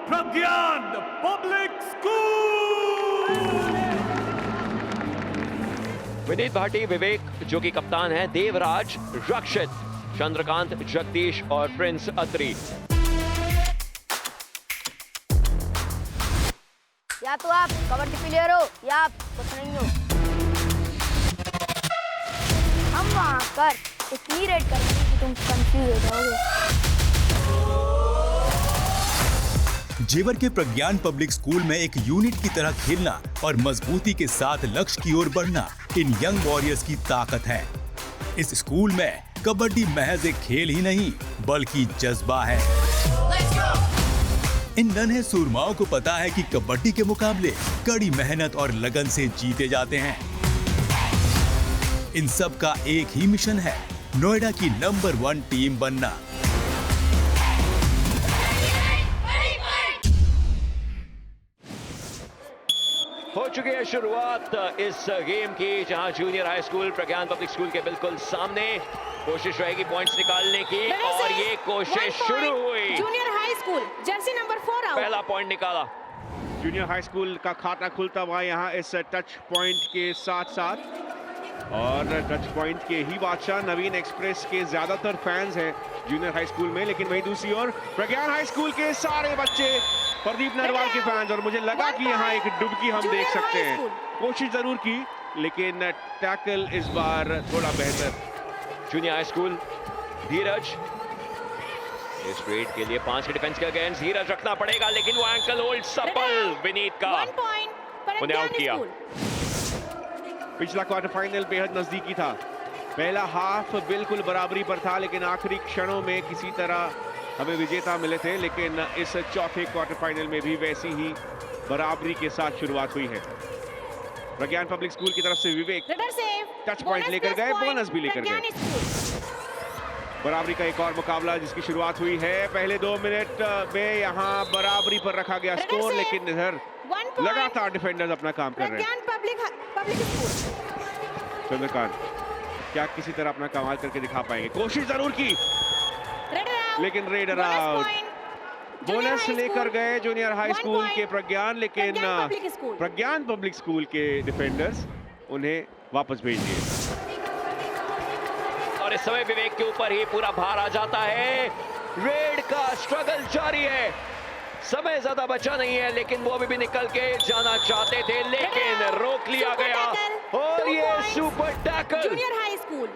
Pragyan Public School! Vineet Bhati, विवेक जो कि कप्तान है, देवराज, रक्षित, चंद्रकांत, जगदीश और प्रिंस अत्री। या तो आप कबड्डी प्लेयर हो या आप कुछ नहीं हो। हम वहां कर इतनी रेड करेंगे कि तुम कंफ्यूज हो जाओगे। जेवर के प्रज्ञान पब्लिक स्कूल में एक यूनिट की तरह खेलना और मजबूती के साथ लक्ष्य की ओर बढ़ना इन यंग वॉरियर्स की ताकत है। इस स्कूल में कबड्डी महज एक खेल ही नहीं बल्कि जज्बा है। इन नन्हे सूरमाओं को पता है कि कबड्डी के मुकाबले कड़ी मेहनत और लगन से जीते जाते हैं। इन सब का एक ही मिशन है, नोएडा की नंबर 1 टीम बनना। हो चुकी है शुरुआत इस गेम की, जहां जूनियर हाई स्कूल प्रज्ञान पब्लिक स्कूल के बिल्कुल सामने कोशिश रहेगी पॉइंट्स निकालने की, और ये कोशिश शुरू हुई। Junior high school jersey number 4 out. पहला पॉइंट निकाला। जूनियर हाई स्कूल का खाता खुलता हुआ यहाँ इस टच पॉइंट के साथ साथ, और टच पॉइंट के ही बादशाह नवीन एक्सप्रेस के ज्यादातर फैंस हैं जूनियर हाई स्कूल में, लेकिन वहीं दूसरी ओर प्रज्ञान हाई स्कूल के सारे बच्चे प्रदीप नरवाल के फैंस। और मुझे लगा कि यहाँ एक डुबकी हम देख सकते हैं। कोशिश जरूर की, लेकिन टैकल इस बार थोड़ा बेहतर। जूनियर हाई स्कूल, धीरज इस रेड के लिए 5 के डिफेंस के अगेंस्ट धीरज रखना पड़ेगा, लेकिन वो एंकल होल्ड सफल विनीत का, उन्हें आउट किया। पिछला क्वार्टर फाइनल बेहद नजदीकी था। पहला हाफ बिल्कुल बराबरी पर था, लेकिन आखिरी क्षणों में किसी तरह हमें विजेता मिले थे। लेकिन इस चौथे क्वार्टर फाइनल में भी वैसी ही बराबरी के साथ शुरुआत हुई है। प्रज्ञान पब्लिक स्कूल की तरफ से विवेक रेडर सेव टच पॉइंट लेकर गए, बोनस भी लेकर गए। बराबरी का एक और मुकाबला जिसकी शुरुआत हुई है पहले 2 मिनट में यहाँ बराबरी पर रखा गया स्कोर, लेकिन इधर लगातार डिफेंडर्स अपना काम कर रहे हैं। चंद्रकांत क्या किसी तरह अपना कमाल करके दिखा पाएंगे? कोशिश जरूर की लेकिन रेडर आउट। बोनस लेकर गए जूनियर हाई स्कूल के प्रज्ञान, लेकिन प्रज्ञान पब्लिक स्कूल के डिफेंडर्स उन्हें वापस भेज दिए। और इस समय विवेक के ऊपर ही पूरा भार आ जाता है। रेड का स्ट्रगल जारी है, समय ज्यादा बचा नहीं है, लेकिन वो अभी भी निकल के जाना चाहते थे लेकिन रोक लिया गया। और ये super tackle junior high school.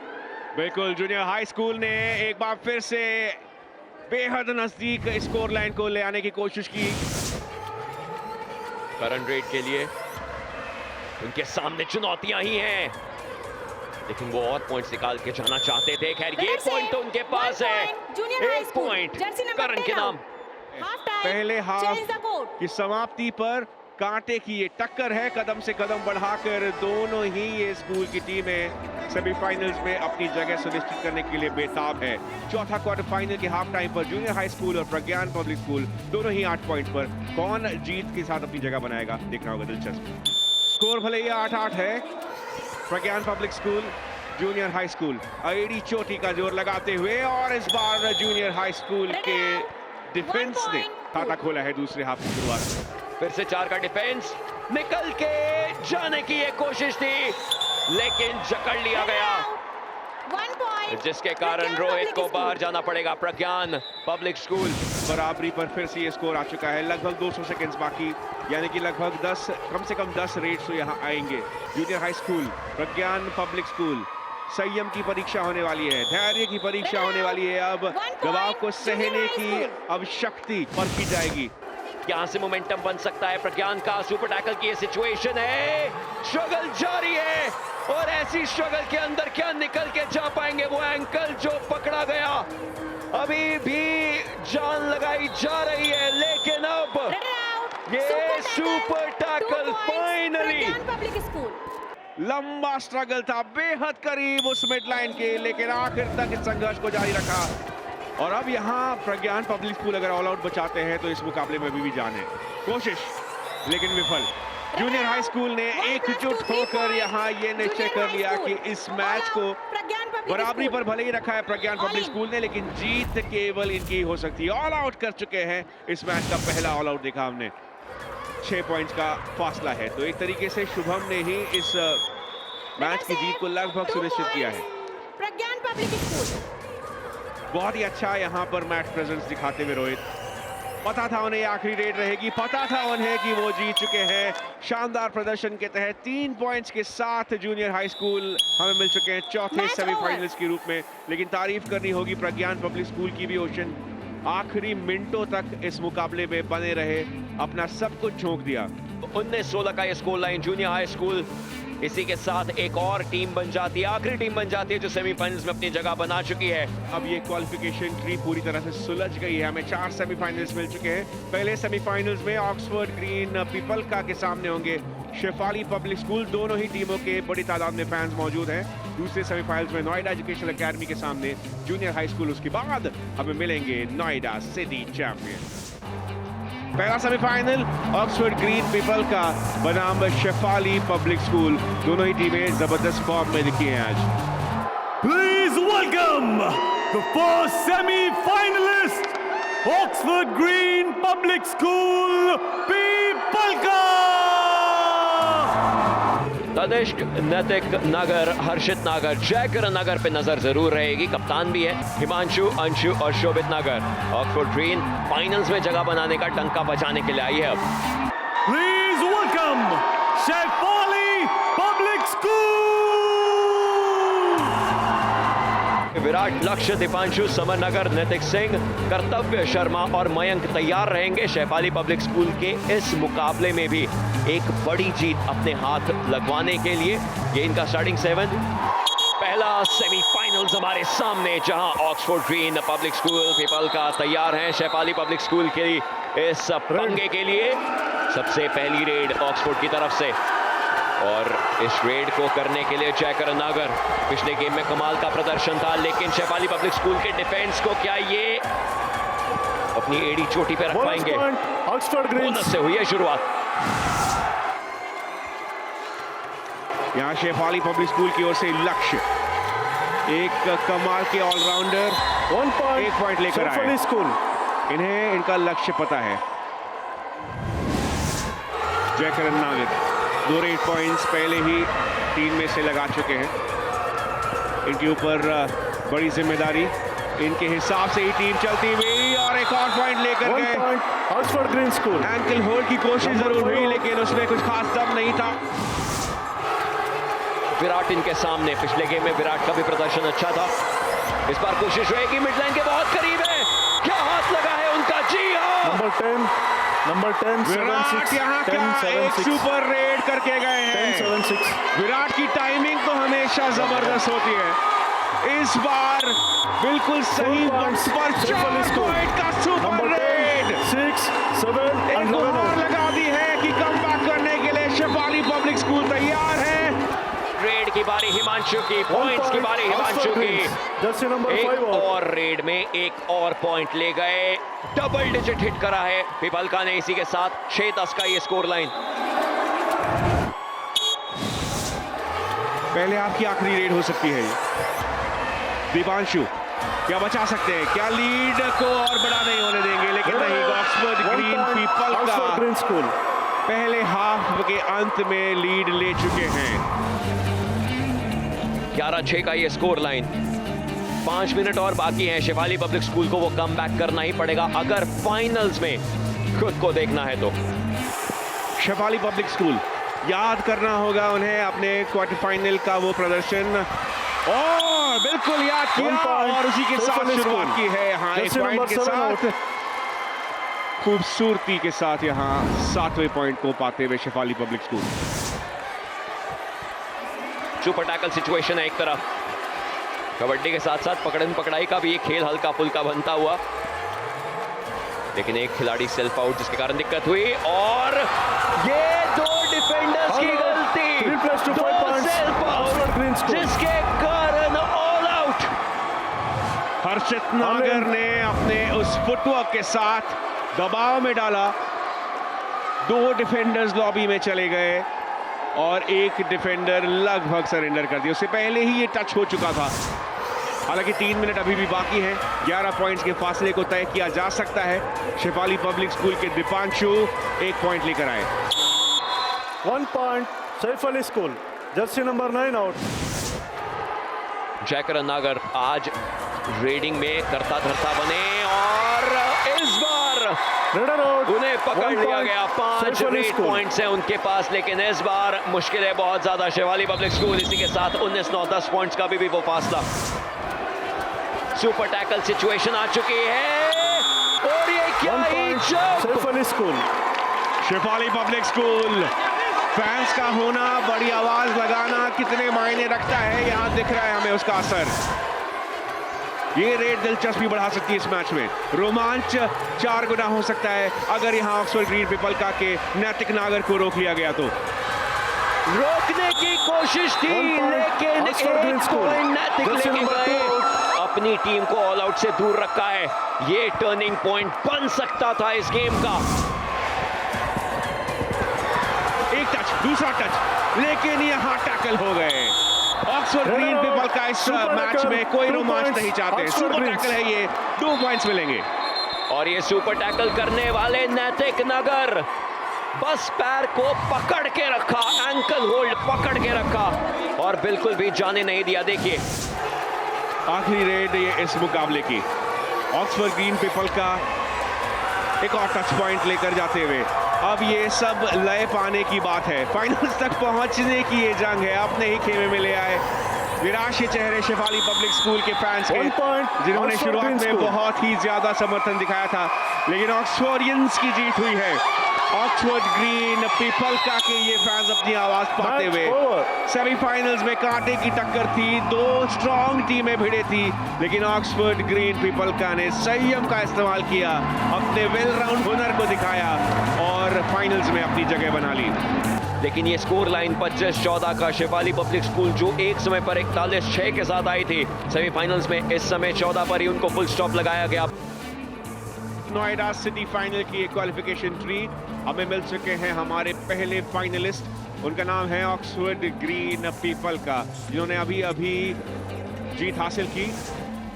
बिल्कुल, जूनियर हाई स्कूल ने एक बार फिर से बेहद नजदीक स्कोर लाइन को ले आने की कोशिश की। करण रेड के लिए उनके सामने चुनौतियां ही हैं, लेकिन वो और पॉइंट्स निकाल के जाना चाहते थे। खैर ये पॉइंट तो उनके पास है, 1 पॉइंट करण के नाम। पहले हाफ की समाप्ति पर कांटे की ये टक्कर है, कदम से कदम बढ़ाकर दोनों ही ये स्कूल की टीमें सेमीफाइनल्स में अपनी जगह सुनिश्चित करने के लिए बेताब है। चौथा क्वार्टर फाइनल के हाफ टाइम पर जूनियर हाई स्कूल और प्रज्ञान पब्लिक स्कूल दोनों ही 8 पॉइंट पर। कौन जीत के साथ अपनी जगह बनाएगा, देखना होगा दिलचस्प। स्कोर भले ही 8-8 है। Pragyan public school junior high school एड़ी चोटी का जोर लगाते हुए, और इस बार जूनियर हाई स्कूल के डिफेंस ने खाता खोला है दूसरे हाफ की शुरुआत। फिर से 4 का डिफेंस, निकल के जाने की ये कोशिश थी लेकिन जकड़ लिया गया, जिसके कारण रोहित को बाहर जाना पड़ेगा। प्रज्ञान पब्लिक स्कूल बराबरी पर फिर से ये स्कोर आ चुका है। लगभग 200 सेकंड्स बाकी, यानी कि लगभग 10 कम से कम 10 रेड्स तो यहाँ आएंगे। जूनियर हाई स्कूल प्रज्ञान पब्लिक स्कूल, संयम की परीक्षा होने वाली है, धैर्य की परीक्षा होने वाली है। अब दबाव को सहने की अब शक्ति परखी जाएगी। यहाँ से मोमेंटम बन सकता है प्रज्ञान का। सुपर टैकल की ये सिचुएशन है, स्ट्रगल जारी है, और ऐसी स्ट्रगल के अंदर क्या निकल के जा पाएंगे? वो एंकल जो पकड़ा गया, अभी भी जान लगाई जा रही है, लेकिन अब ये सुपर टैकल फाइनली। लंबा स्ट्रगल था, बेहद करीब उस मिड लाइन के, लेकिन आखिर तक इस संघर्ष को जारी रखा। और अब यहाँ प्रज्ञान पब्लिक स्कूल अगर ऑल आउट बचाते हैं तो इस मुकाबले में अभी भी जान है। कोशिश लेकिन विफल। जूनियर हाई स्कूल ने एकजुट होकर यहाँ ये निश्चय कर लिया कि इस मैच को बराबरी पर भले ही रखा है प्रज्ञान पब्लिक स्कूल ने, लेकिन जीत केवल इनकी हो सकती है। ऑल आउट कर चुके हैं, इस मैच का पहला ऑल आउट देखा हमने। 6 पॉइंट्स का फासला है, तो एक तरीके से शुभम ने ही इस मैच की जीत को लगभग सुनिश्चित किया है। प्रज्ञान पब्लिक स्कूल बहुत ही अच्छा यहाँ पर मैच प्रेजेंस दिखाते हुए रोहित। पता था उन्हें आखिरी रेड रहेगी, पता था उन्हें कि वो जीत चुके हैं। शानदार प्रदर्शन के तहत 3 पॉइंट्स के साथ जूनियर हाई स्कूल हमें मिल चुके हैं चौथे सेमीफाइनल्स के रूप में। लेकिन तारीफ करनी होगी प्रज्ञान पब्लिक स्कूल की भी। ओशन आखिरी मिनटों तक इस मुकाबले में बने रहे, अपना सब कुछ झोंक दिया। 19-16 का ये score line junior high school इसी के साथ एक और टीम बन जाती है, आखिरी टीम बन जाती है जो सेमीफाइनल्स में अपनी जगह बना चुकी है। अब ये क्वालिफिकेशन ट्री पूरी तरह से सुलझ गई है। हमें 4 सेमीफाइनल्स मिल चुके हैं। पहले सेमीफाइनल्स में ऑक्सफोर्ड ग्रीन पीपल्का के सामने होंगे शेफाली पब्लिक स्कूल। दोनों ही टीमों के बड़ी तादाद में फैंस मौजूद हैं। दूसरे सेमीफाइनल्स में नोएडा एजुकेशनल एकेडमी के सामने जूनियर हाई स्कूल। उसके बाद हमें मिलेंगे नोएडा सिटी चैंपियन। पहला सेमीफाइनल ऑक्सफोर्ड ग्रीन पीपल्का बनाम शेफाली पब्लिक स्कूल। दोनों ही टीमें जबरदस्त फॉर्म में दिखी हैं आज। Please welcome the first semifinalist, Oxford green public school Pipalka. Tanishk, Naitik Nagar, हर्षित नागर, जयकरण नागर पे नजर जरूर रहेगी। कप्तान भी है हिमांशु, अंशु और शोभित नागर। ऑक्सफोर्ड ग्रीन फाइनल्स में जगह बनाने का डंका बजाने के लिए आई है। अब please welcome Shefali public school. Virat, Lakshya, Deepanshu, summer नगर, नैतिक सिंह, कर्तव्य शर्मा और मयंक तैयार रहेंगे शेफाली पब्लिक स्कूल के इस मुकाबले में भी एक बड़ी जीत अपने हाथ लगवाने के लिए। ये इनका स्टार्टिंग 7। पहला सेमीफाइनल्स हमारे सामने, जहां ऑक्सफोर्ड ग्रीन पब्लिक स्कूल पीपल्का तैयार हैं शेफाली पब्लिक स्कूल के इस पंगे के लिए। सबसे पहली रेड ऑक्सफोर्ड की तरफ से। और इस रेड को करने के लिए जयकर नागर पिछले गेम में कमाल का प्रदर्शन था, लेकिन शेफाली पब्लिक स्कूल के डिफेंस को क्या ये अपनी एड़ी चोटी पे रख पाएंगे? ऑक्सफोर्ड ग्रीन बोनस से हुई है शुरुआत। यहाँ शेफाली पब्लिक स्कूल की ओर से लक्ष्य, एक कमाल के ऑलराउंडर 1 पॉइंट लेकर आए। स्कूल इन्हें इनका लक्ष्य पता है। जयकर नागर 2 रेड पॉइंट्स पहले ही टीम में से लगा चुके हैं। इनके ऊपर बड़ी जिम्मेदारी, इनके हिसाब से ही टीम चलती हुई और एक और पॉइंट लेकर गए। Oxford green school ankle hold की कोशिश जरूर हुई, लेकिन उसमें कुछ खास दम नहीं था। विराट इनके सामने, पिछले गेम में विराट का भी प्रदर्शन अच्छा था। इस बार कोशिश रहेगी, मिडलाइन के बहुत करीब है, क्या हाथ लगा है उनका? जी हाँ, नंबर 10 विराट यहाँ क्या एक सुपर रेड करके गए हैं। विराट की टाइमिंग तो हमेशा जबरदस्त होती है। इस बार बिल्कुल सही वक्त पर 4 पॉइंट का सुपर रेड 6, 7 एक गुहार लगा दी है कि कमबैक करने के लिए शेफाली पब्लिक स्कूल तैयार है। रेड की बारी हिमांशु की, पॉइंट्स की बारी हिमांशु की। जर्सी नंबर 5 एक और रेड में एक और पॉइंट ले गए, डबल डिजिट हिट करा है पिपलका ने। इसी के साथ 6-10 का ये स्कोर लाइन। पहले आपकी आखिरी रेड हो सकती है। दीपांशु क्या बचा सकते हैं? क्या लीड को और बड़ा नहीं होने देंगे? लेकिन नहीं, ऑक्सफोर्ड ग्रीन पिपलका पहले हाफ के अंत में लीड ले चुके हैं। 11-6 का ये स्कोर लाइन। 5 मिनट और बाकी हैं। शेफाली पब्लिक स्कूल को वो कम बैक करना ही पड़ेगा अगर फाइनल्स में खुद को देखना है तो। शेफाली पब्लिक स्कूल याद करना होगा उन्हें अपने क्वार्टर फाइनल का वो प्रदर्शन, और बिल्कुल याद किया और उसी के साथ शुरुआत की है। यहाँ एक पॉइंट के साथ, खूबसूरती के साथ यहाँ 7वें पॉइंट को पाते हुए Shefali public school. Super tackle situation है एक तरफ, कबड्डी के साथ साथ पकड़न पकड़ाई का भी एक खेल हल्का फुल्का बनता हुआ, लेकिन एक खिलाड़ी सेल्फ आउट जिसके कारण दिक्कत हुई और ये 2 डिफेंडर्स की गलती, 2 सेल्फ आउट जिसके कारण ऑल आउट। हर्षित नागर ने अपने उस फुटवर्क के साथ दबाव में डाला, 2 डिफेंडर्स लॉबी में चले गए और एक डिफेंडर लगभग सरेंडर कर दिया। उससे पहले ही ये टच हो चुका था। हालांकि 3 मिनट अभी भी बाकी हैं। 11 पॉइंट्स के फासले को तय किया जा सकता है। शेफाली पब्लिक स्कूल के दीपांशु 1 पॉइंट लेकर आए। 1 point Shefali school, jersey number 9 out. Jaikar Nagar आज रेडिंग में करता धरता बने और इस बार उन्हें पकड़ लिया गया। 5 रेड पॉइंट्स हैं उनके पास, लेकिन इस बार मुश्किल है बहुत ज्यादा शेफाली पब्लिक स्कूल। इसी के साथ 19-9, 10 पॉइंट्स का भी वो फासला। सुपर टैकल सिचुएशन आ चुकी है और ये क्या ही Shefali school. Shefali public school fans का होना, बड़ी आवाज लगाना कितने मायने रखता है, यहाँ दिख रहा है हमें उसका असर। ये रेड दिलचस्पी बढ़ा सकती है इस मैच में। रोमांच 4 गुना हो सकता है अगर यहाँ ऑक्सफोर्ड ग्रीन पिपलका के नैतिक नागर को रोक लिया गया तो। रोकने की कोशिश थी, लेकिन एक पॉइंट नैतिक लेके गए। अपनी टीम को ऑल आउट से दूर रखा है। ये टर्निंग पॉइंट बन सकता था इस गेम का। एक टच, दूसरा टच, लेकिन यहाँ टैकल हो गए। ऑक्सफोर्ड ग्रीन पिपलका इस मैच में कोई रोमांच नहीं चाहते। सुपर टैकल है ये, 2 पॉइंट्स मिलेंगे। और ये सुपर टैकल करने वाले नैतिक नगर बस पैर को पकड़ के रखा, एंकल होल्ड पकड़ के रखा और बिल्कुल भी जाने नहीं दिया। देखिए आखिरी रेड ये इस मुकाबले की। ऑक्सफोर्ड ग्रीन पिपलका एक और टच पॉइंट लेकर जाते हुए अब ये सब लय पाने की बात है। फाइनल्स तक पहुंचने की ये जंग है। अपने ही खेमे में ले आए निराश चेहरे शेफाली पब्लिक स्कूल के फैंस के, जिन्होंने शुरुआत में बहुत ही ज्यादा समर्थन दिखाया था, लेकिन ऑक्सफोर्डियंस की जीत हुई है। ऑक्सफोर्ड ग्रीन पिपलका के ये फैंस अपनी आवाज पाते हुए सेमीफाइनल्स में कांटे की टक्कर थी, 2 स्ट्रॉन्ग टीमें भिड़े थी, लेकिन ऑक्सफोर्ड ग्रीन पिपलका ने संयम का इस्तेमाल किया, अपने वेल राउंड हुनर को दिखाया और फाइनल्स में अपनी जगह बना ली। लेकिन ये स्कोर लाइन 25-14 का शेफाली पब्लिक स्कूल जो एक समय पर 41-6 के साथ आई थी सेमीफाइनल्स में, इस समय 14 पर ही उनको फुल स्टॉप लगाया गया। नोएडा सिटी फाइनल की क्वालिफिकेशन ट्री हमें मिल चुके हैं हमारे पहले फाइनलिस्ट। उनका नाम है ऑक्सफोर्ड ग्रीन पीपल का, जिन्होंने अभी अभी जीत हासिल की।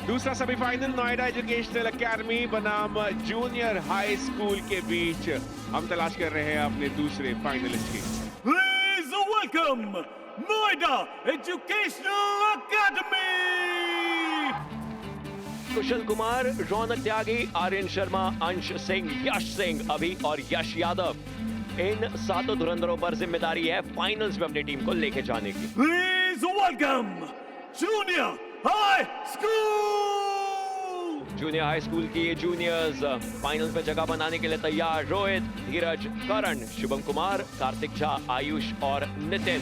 दूसरा सेमीफाइनल नोएडा एजुकेशनल एकेडमी बनाम जूनियर हाई स्कूल के बीच हम तलाश कर रहे हैं अपने दूसरे फाइनलिस्ट की। Please welcome Noida Educational Academy. कुशल कुमार, रौनक त्यागी, आर्यन शर्मा, अंश सिंह, यश सिंह, अभी और यश यादव, इन 7 धुरंधरों पर जिम्मेदारी है फाइनल्स में अपनी टीम को लेके जाने की। Please welcome Junior High School. Junior high school की ये जूनियर्स फाइनल में जगह बनाने के लिए तैयार। रोहित, धीरज, करण, शुभम कुमार, कार्तिक झा, आयुष और नितिन।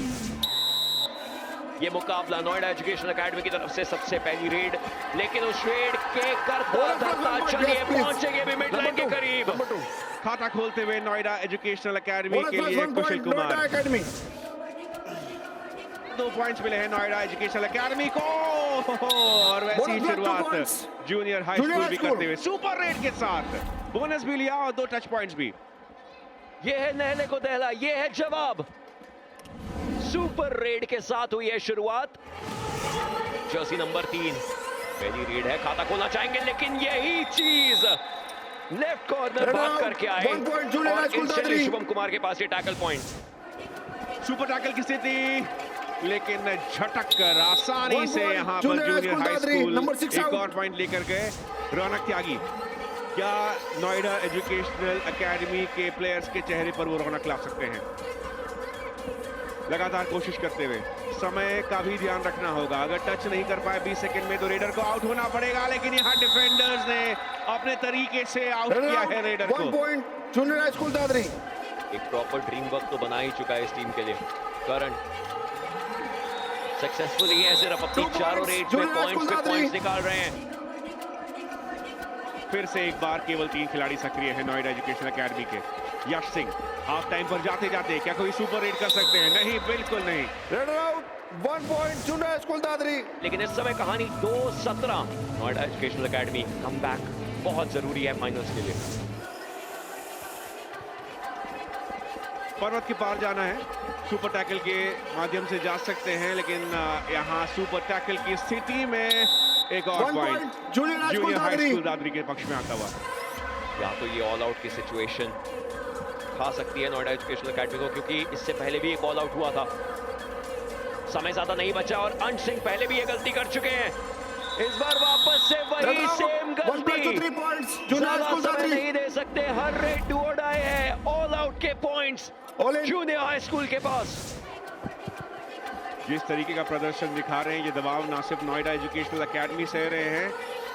ये मुकाबला नोएडा एजुकेशनल एकेडमी की तरफ से सबसे पहली रेड, लेकिन उस रेड के करता चलिए पहुंचेंगे भी मिड लाइन के करीब। खाता खोलते हुए नोएडा एजुकेशनल एकेडमी के लिए कुशल कुमार। 2 पॉइंट्स मिले हैं नोएडा एजुकेशनल एकेडमी को, और वैसी ही शुरुआत जूनियर हाई स्कूल भी करते हुए सुपर रेड के साथ बोनस भी लिया और 2 टच पॉइंट्स भी। ये है नहले को दहला, ये है जवाब। सुपर रेड के साथ हुई है शुरुआत। जर्सी नंबर 3 पहली रेड है, खाता खोलना चाहेंगे, लेकिन यही चीज लेफ्ट कॉर्नर भाग करके आए और इंस्टेंटली शुभम कुमार के पास ये टैकल पॉइंट। सुपर टैकल की स्थिति, लेकिन झटक कर आसानी से यहाँ पर जूनियर हाई स्कूल एक और पॉइंट लेकर गए। रौनक त्यागी, क्या नोएडा एजुकेशनल एकेडमी के प्लेयर्स के चेहरे पर वो रौनक ला सकते हैं? लगातार कोशिश करते हुए समय का भी ध्यान रखना होगा। अगर टच नहीं कर पाए 20 सेकंड में तो रेडर को आउट होना पड़ेगा, लेकिन यहाँ डिफेंडर्स ने अपने तरीके से आउट किया है रेडर को। 1 point junior high school Dadri. एक प्रॉपर ड्रीम वर्क तो बना ही चुका है इस टीम के लिए। करण सक्सेसफुली है, सिर्फ अपनी चारों रेड्स में पॉइंट्स पे पॉइंट्स निकाल रहे हैं। फिर से एक बार केवल 3 खिलाड़ी सक्रिय है नोएडा एजुकेशनल एकेडमी के। यश सिंह हाफ टाइम पर जाते जाते क्या कोई सुपर रेड कर सकते हैं? नहीं, बिल्कुल नहीं। Red out, 1 point junior school Dadri. लेकिन इस समय कहानी 2-17 नोएडा एजुकेशनल एकेडमी। कमबैक बहुत जरूरी है फाइनल्स के लिए। पर्वत के पार जाना है, सुपर टैकल के माध्यम से जा सकते हैं, लेकिन यहाँ सुपर टैकल की स्थिति में एक और point junior high school Dadri के पक्ष में आता हुआ। या तो ये ऑल आउट की सिचुएशन खा सकती है नोएडा एजुकेशनल एकेडमी को, क्योंकि इससे पहले भी एक ऑल आउट हुआ था। समय ज्यादा नहीं बचा और अंश सिंह पहले भी ये गलती कर चुके हैं। इस बार वापस से वही सेम गलती। ज्यादा समय नहीं दे सकते, हर रेड डू और डाई है। ऑल आउट के पॉइंट्स जूनियर हाई स्कूल के पास। जिस तरीके का प्रदर्शन दिखा रहे हैं, ये दबाव ना सिर्फ नोएडा एजुकेशनल एकेडमी सह रहे हैं,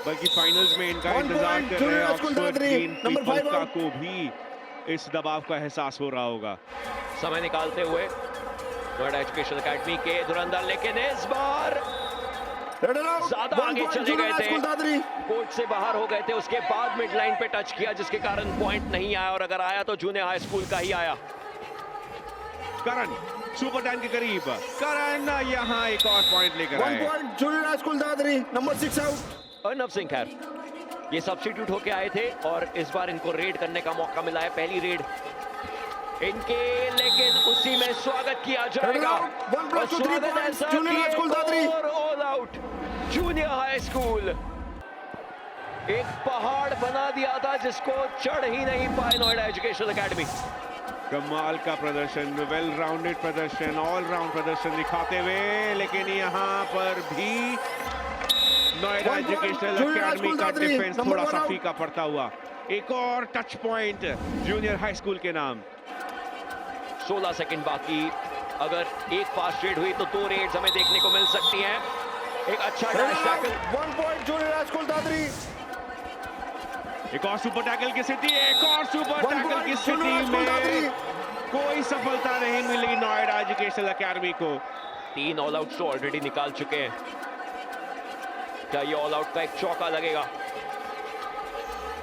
बल्कि फाइनल्स में इनका इंतजार कर रहे हैं ऑक्सफोर्ड ग्रीन पीपल का को भी इस दबाव का एहसास हो रहा होगा। समय निकालते हुए नोएडा एजुकेशनल एकेडमी के धुरंधर, लेकिन इस बार ज्यादा आगे चले गए थे, कोर्ट से बाहर हो गए थे, उसके बाद मिड लाइन पे टच किया, जिसके कारण पॉइंट नहीं आया, और अगर आया तो जूनियर हाई स्कूल का ही आया। करण सुपर 10 के करीब, करण यहाँ एक और पॉइंट लेकर आए। 1 point junior high school Dadri, number 6 out. Arnav Singh खैर ये सब्स्टिट्यूट होके आए थे और इस बार इनको रेड करने का मौका मिला है, पहली रेड इनके, लेकिन उसी में स्वागत किया जाएगा। और स्वागत ऐसा कि all out junior high school एक पहाड़ बना दिया था जिसको चढ़ ही नहीं पाए नोएडा एजुकेशनल एकेडमी। कमाल का प्रदर्शन, वेल राउंडेड प्रदर्शन, ऑल राउंड प्रदर्शन दिखाते हुए, लेकिन यहाँ पर भी नोएडा एजुकेशनल एकेडमी का डिफेंस थोड़ा सा फीका पड़ता हुआ। एक और touch point junior high school के नाम। 16 सेकंड बाकी, अगर एक फास्ट रेड हुई तो 2 रेड्स हमें देखने को मिल सकती हैं। एक अच्छा dash tackle, 1 point junior high school Dadri. एक और सुपर टैकल की स्थिति, एक और सुपर टैकल की स्थिति में कोई सफलता नहीं मिली नोएडा एजुकेशनल एकेडमी को। 3 ऑल आउट तो ऑलरेडी निकाल चुके हैं, क्या ये ऑल आउट का एक चौका लगेगा?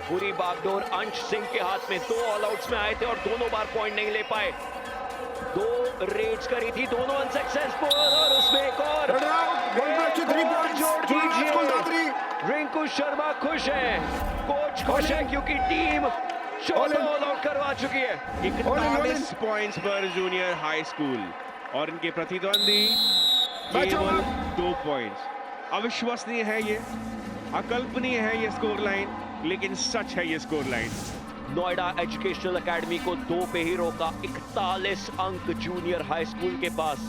पूरी बागडोर अंश सिंह के हाथ में, 2 ऑल आउट्स में आए थे और दोनों बार पॉइंट नहीं ले पाए। 2 रेड्स करी थी, दोनों अनसक्सेसफुल, और उसमें एक और जोड़ दीजिए। रिंकू शर्मा खुश है, कोच खुश है, क्योंकि टीम शॉट ऑल आउट करवा चुकी है। 41 पॉइंट्स पर जूनियर हाई स्कूल और इनके प्रतिद्वंदी केवल 2 पॉइंट्स। अविश्वसनीय है ये, अकल्पनीय है ये स्कोर लाइन, लेकिन सच है ये score line. Noida educational academy को 2 पे ही रोका, 41 अंक जूनियर हाई स्कूल के पास।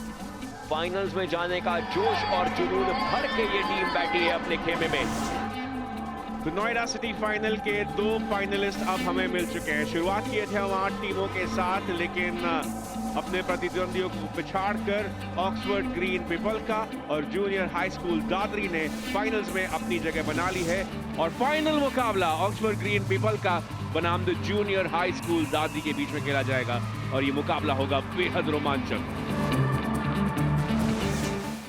फाइनल्स में जाने का जोश और जुनून भर के ये टीम बैठी है अपने खेमे में। तो नोएडा सिटी फाइनल के 2 फाइनलिस्ट अब हमें मिल चुके हैं। शुरुआत किए थे हम 8 टीमों के साथ, लेकिन अपने प्रतिद्वंदियों को पिछाड़कर ऑक्सफोर्ड ग्रीन पिपलका और जूनियर हाई स्कूल दादरी ने फाइनल्स में अपनी जगह बना ली है। और फाइनल मुकाबला ऑक्सफोर्ड ग्रीन पिपलका बनाम the junior high school Dadri के बीच में खेला जाएगा और ये मुकाबला होगा बेहद रोमांचक।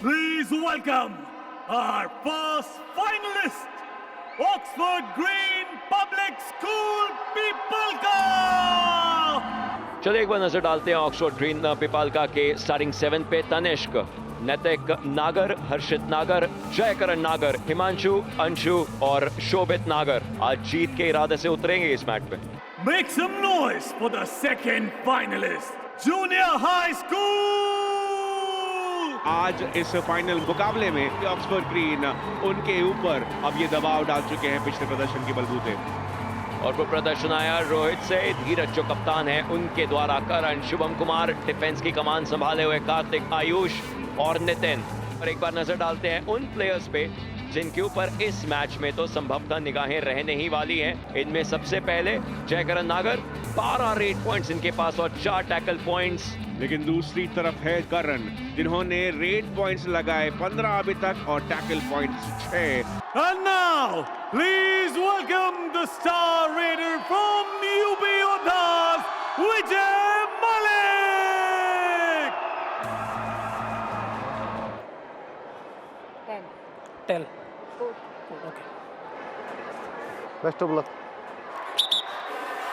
Please welcome our first finalist, Oxford Green Public School पिपलका। चलिए एक बार नजर डालते हैं ऑक्सफोर्ड ग्रीन पिपलका के स्टार्टिंग 7 पे। तनिष्क, नैतिक नागर, हर्षित नागर, जयकरण नागर, हिमांशु, अंशु और शोभित नागर आज जीत के इरादे से उतरेंगे इस मैच पे। Make some noise for the second finalist, Junior High School। आज इस फाइनल मुकाबले में ऑक्सफोर्ड ग्रीन उनके ऊपर अब ये दबाव डाल चुके हैं पिछले प्रदर्शन के बलबूते। और वो प्रदर्शन आया रोहित से, धीरज जो कप्तान है उनके द्वारा, करण, शुभम कुमार डिफेंस की कमान संभाले हुए, कार्तिक, आयुष और नितिन। और एक बार नजर डालते हैं उन प्लेयर्स पे जिनके ऊपर इस मैच में तो संभवतः निगाहें रहने ही वाली हैं। इनमें सबसे पहले जयकरण नागर, 12 रेड पॉइंट्स इनके पास और 4 टैकल पॉइंट्स। लेकिन दूसरी तरफ है करण, जिन्होंने रेड पॉइंट्स लगाए 15 अभी तक और tackle points 6। And now, please welcome the star raider from UP Odhas, Vijay Malik. 10. Okay. Best of luck.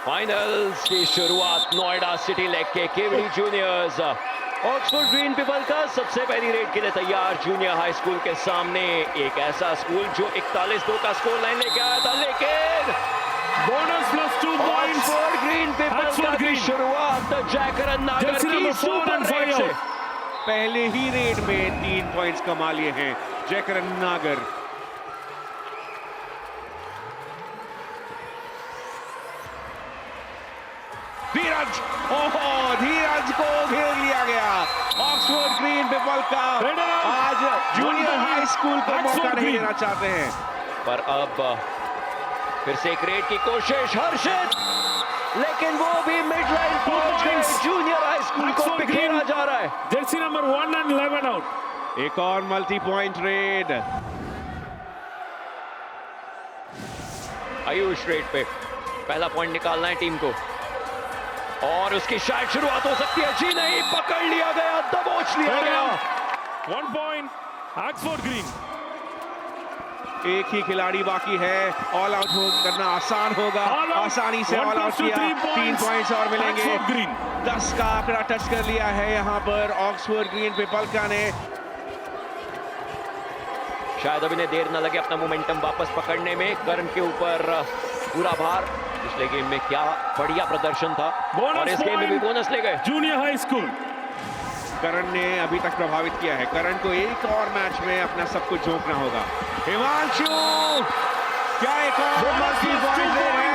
Finals की शुरुआत नोएडा सिटी लेग के केवड़ी जूनियर्स ऑक्सफोर्ड ग्रीन पिपलका सबसे पहली रेड के लिए तैयार। जूनियर हाई स्कूल के सामने एक ऐसा स्कूल जो 41-2 का स्कोर लाइन लेके आया था, लेकिन bonus plus 2 points. Oxford green Pipalka की शुरुआत जयकरण नागर की सुपर रेड से। पहले ही रेड में 3 पॉइंट्स कमा लिए हैं जयकरण नागर। धीरज, ओहो, धीरज को घेर लिया गया। ऑक्सफोर्ड ग्रीन पिपलका आज जूनियर हाई स्कूल को मौका नहीं देना चाहते हैं। पर अब फिर से एक रेड की कोशिश, हर्षित, लेकिन वो भी मिड लाइन पहुंच गए। जूनियर हाई स्कूल को बिखेरा जा रहा है। Jersey number 1 and 11 out. एक और multi point red. Ayush red पे पहला पॉइंट निकालना है टीम को और उसकी शायद शुरुआत हो सकती है। जी नहीं, पकड़ लिया गया, दबोच लिया गया। 1 पॉइंट ऑक्सफोर्ड ग्रीन। एक ही खिलाड़ी बाकी है, ऑल आउट करना आसान होगा। आसानी से ऑल आउट किया, 3 पॉइंट्स और मिलेंगे। 10 का आंकड़ा टच कर लिया है यहाँ पर ऑक्सफोर्ड ग्रीन पिपलका ने। शायद अभी इन्हें देर न लगे अपना मोमेंटम वापस पकड़ने में। करण के ऊपर पूरा भार। पिछले गेम में क्या बढ़िया प्रदर्शन था और इस गेम में भी बोनस ले गए जूनियर हाई स्कूल। करण ने अभी तक प्रभावित किया है। करण को एक और मैच में अपना सब कुछ झोंकना होगा। हिमांशु, क्या एक और मल्टी पॉइंट है?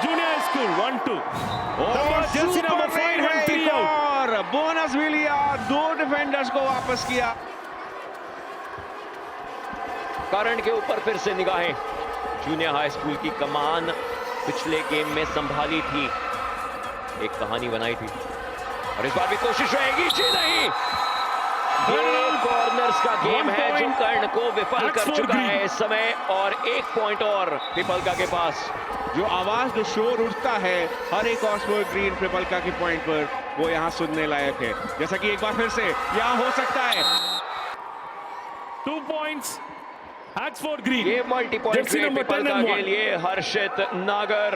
जूनियर स्कूल 1-2 और जर्सी नंबर 5 and 3 और बोनस भी लिया, 2 डिफेंडर्स को वापस किया। करण के ऊपर फिर से निगाहें। जूनियर हाई स्कूल की कमान पिछले गेम में संभाली थी, एक कहानी बनाई थी और इस बार भी कोशिश रहेगी। जी नहीं, कॉर्नर्स का गेम है जो कर्ण को विफल कर चुका है इस समय। और 1 पॉइंट और पिपलका के पास। जो आवाज, जो शोर उठता है हर एक ऑक्सफोर्ड ग्रीन पिपलका के पॉइंट पर, वो यहाँ सुनने लायक है। जैसा कि एक बार फिर से यहाँ हो सकता है 2 पॉइंट्स ऑक्सफोर्ड ग्रीन। ये मल्टी पॉइंट पिपलका के लिए हर्षित नागर।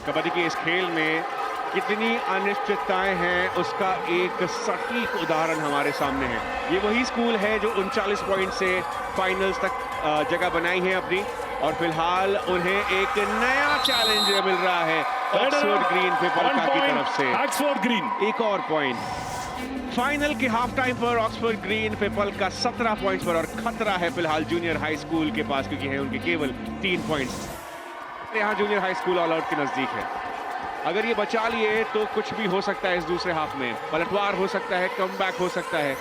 कबड्डी के इस खेल में कितनी अनिश्चितताएं हैं उसका एक सटीक उदाहरण हमारे सामने है। ये वही स्कूल है जो 39 पॉइंट से फाइनल्स तक जगह बनाई है अपनी, और फिलहाल उन्हें एक नया चैलेंज मिल रहा है ऑक्सफोर्ड ग्रीन पिपल्का की तरफ से। ऑक्सफोर्ड ग्रीन एक और पॉइंट। फाइनल के हाफ टाइम पर ऑक्सफोर्ड ग्रीन पिपल्का 17 पॉइंट्स पर, और खतरा है फिलहाल जूनियर हाई स्कूल के पास क्योंकि है उनके केवल 3 पॉइंट्स। यहाँ junior high school all out के नजदीक है। अगर ये बचा लिए तो कुछ भी हो सकता है इस दूसरे हाफ में, पलटवार हो सकता है, कमबैक हो सकता है।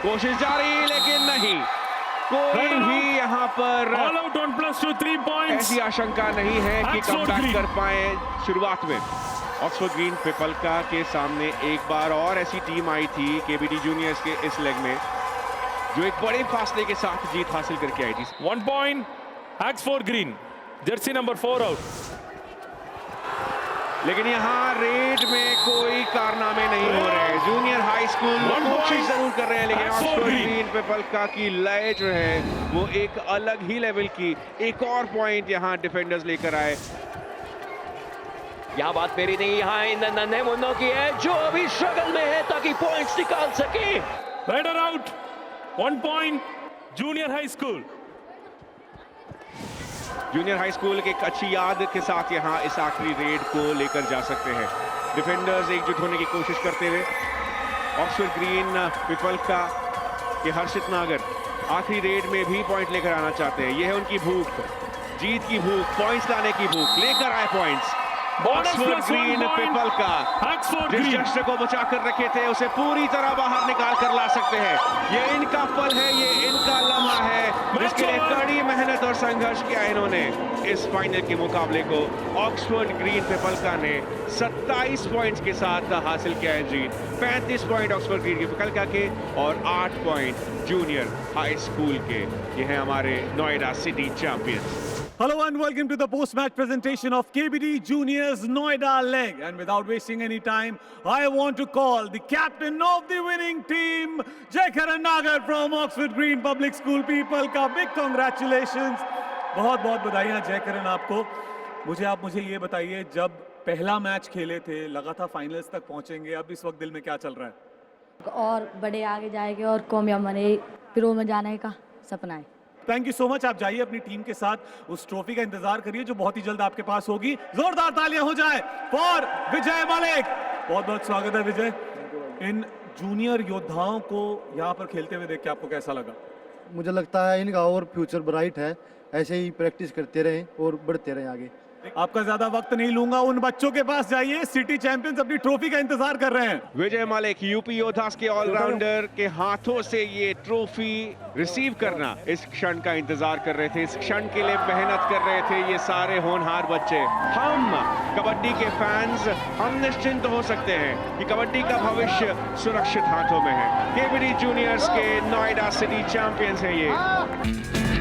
कोशिश जारी लेकिन नहीं, कोई भी यहाँ पर ऑल आउट ऑन +2 3 पॉइंट्स। ऐसी आशंका नहीं है कि कमबैक कर पाए शुरुआत में। ऑक्सफोर्ड ग्रीन पिपल्का के सामने एक बार और ऐसी टीम आई थी केबीडी जूनियर्स के इस लेग में, जो एक बड़े फासले के साथ जीत हासिल करके आई थी। 1 point Oxford green, Jersey number 4 out. लेकिन यहाँ रेड में कोई कारनामे नहीं हो रहे। जूनियर हाई स्कूल कोशिश जरूर कर रहे हैं, लेकिन ऑक्सफोर्ड ग्रीन पिपल्का की लय जो है वो एक अलग ही लेवल की। एक और पॉइंट यहाँ डिफेंडर्स लेकर आए। यहाँ बात मेरी नहीं, यहाँ इन नन्हे मुन्नों की है जो अभी स्ट्रगल में है ताकि पॉइंट्स निकाल सके। Raider out, 1 point junior high school. Junior high school की एक अच्छी याद के साथ यहाँ इस आखिरी रेड को लेकर जा सकते हैं। डिफेंडर्स एकजुट होने की कोशिश करते हुए। ऑक्सफोर्ड ग्रीन पिपल्का के हर्षित नागर आखिरी रेड में भी पॉइंट लेकर आना चाहते हैं। यह है उनकी भूख, जीत की भूख, पॉइंट्स लाने की भूख। लेकर आए पॉइंट्स ऑक्सफोर्ड ग्रीन पिपल्का, जिस जश्न को बचा कर रखे थे उसे पूरी तरह बाहर निकाल कर ला सकते हैं। ये इनका पल है, ये इनका लम्हा है जिसके लिए कड़ी मेहनत और संघर्ष किया इन्होंने। इस फाइनल के मुकाबले को ऑक्सफोर्ड ग्रीन पिपल्का ने 27 पॉइंट्स के साथ हासिल किया है जीत। 35 पॉइंट ऑक्सफोर्ड ग्रीन पिपल्का के और 8 पॉइंट जूनियर हाई स्कूल के। ये हैं हमारे Noida city champions. Hello and welcome to the post-match presentation of KBD Juniors Noida leg. And without wasting any time, I want to call the captain of the winning team, Jaykaran Nagar from Oxford Green Public School People का big congratulations. बहुत बहुत बधाइयाँ जयकरण आपको। मुझे ये बताइए, जब पहला मैच खेले थे लगा था फाइनल्स तक पहुंचेंगे, अब इस वक्त दिल में क्या चल रहा है? और बड़े आगे जाएंगे और कामयाब बने, प्रो में जाने का सपना है। Thank you so much. आप जाइए अपनी टीम के साथ उस ट्रॉफी का इंतजार करिए जो बहुत ही जल्द आपके पास होगी। जोरदार तालियां हो जाए फॉर विजय मलिक। बहुत बहुत स्वागत है विजय। इन जूनियर योद्धाओं को यहाँ पर खेलते हुए देख के आपको कैसा लगा? मुझे लगता है इनका और फ्यूचर ब्राइट है, ऐसे ही प्रैक्टिस करते रहें और बढ़ते रहें आगे। आपका ज्यादा वक्त नहीं लूंगा, उन बच्चों के पास जाइए, सिटी चैंपियंस अपनी ट्रॉफी का इंतजार कर रहे हैं। विजय मलिक यूपी योद्धास के ऑलराउंडर के हाथों से ये ट्रॉफी रिसीव करना, इस क्षण का इंतजार कर रहे थे, इस क्षण के लिए मेहनत कर रहे थे ये सारे होनहार बच्चे। हम कबड्डी के फैंस, हम निश्चिंत हो सकते हैं कि कबड्डी का भविष्य सुरक्षित हाथों में है। केबीडी जूनियर्स के नोएडा सिटी चैंपियंस हैं ये।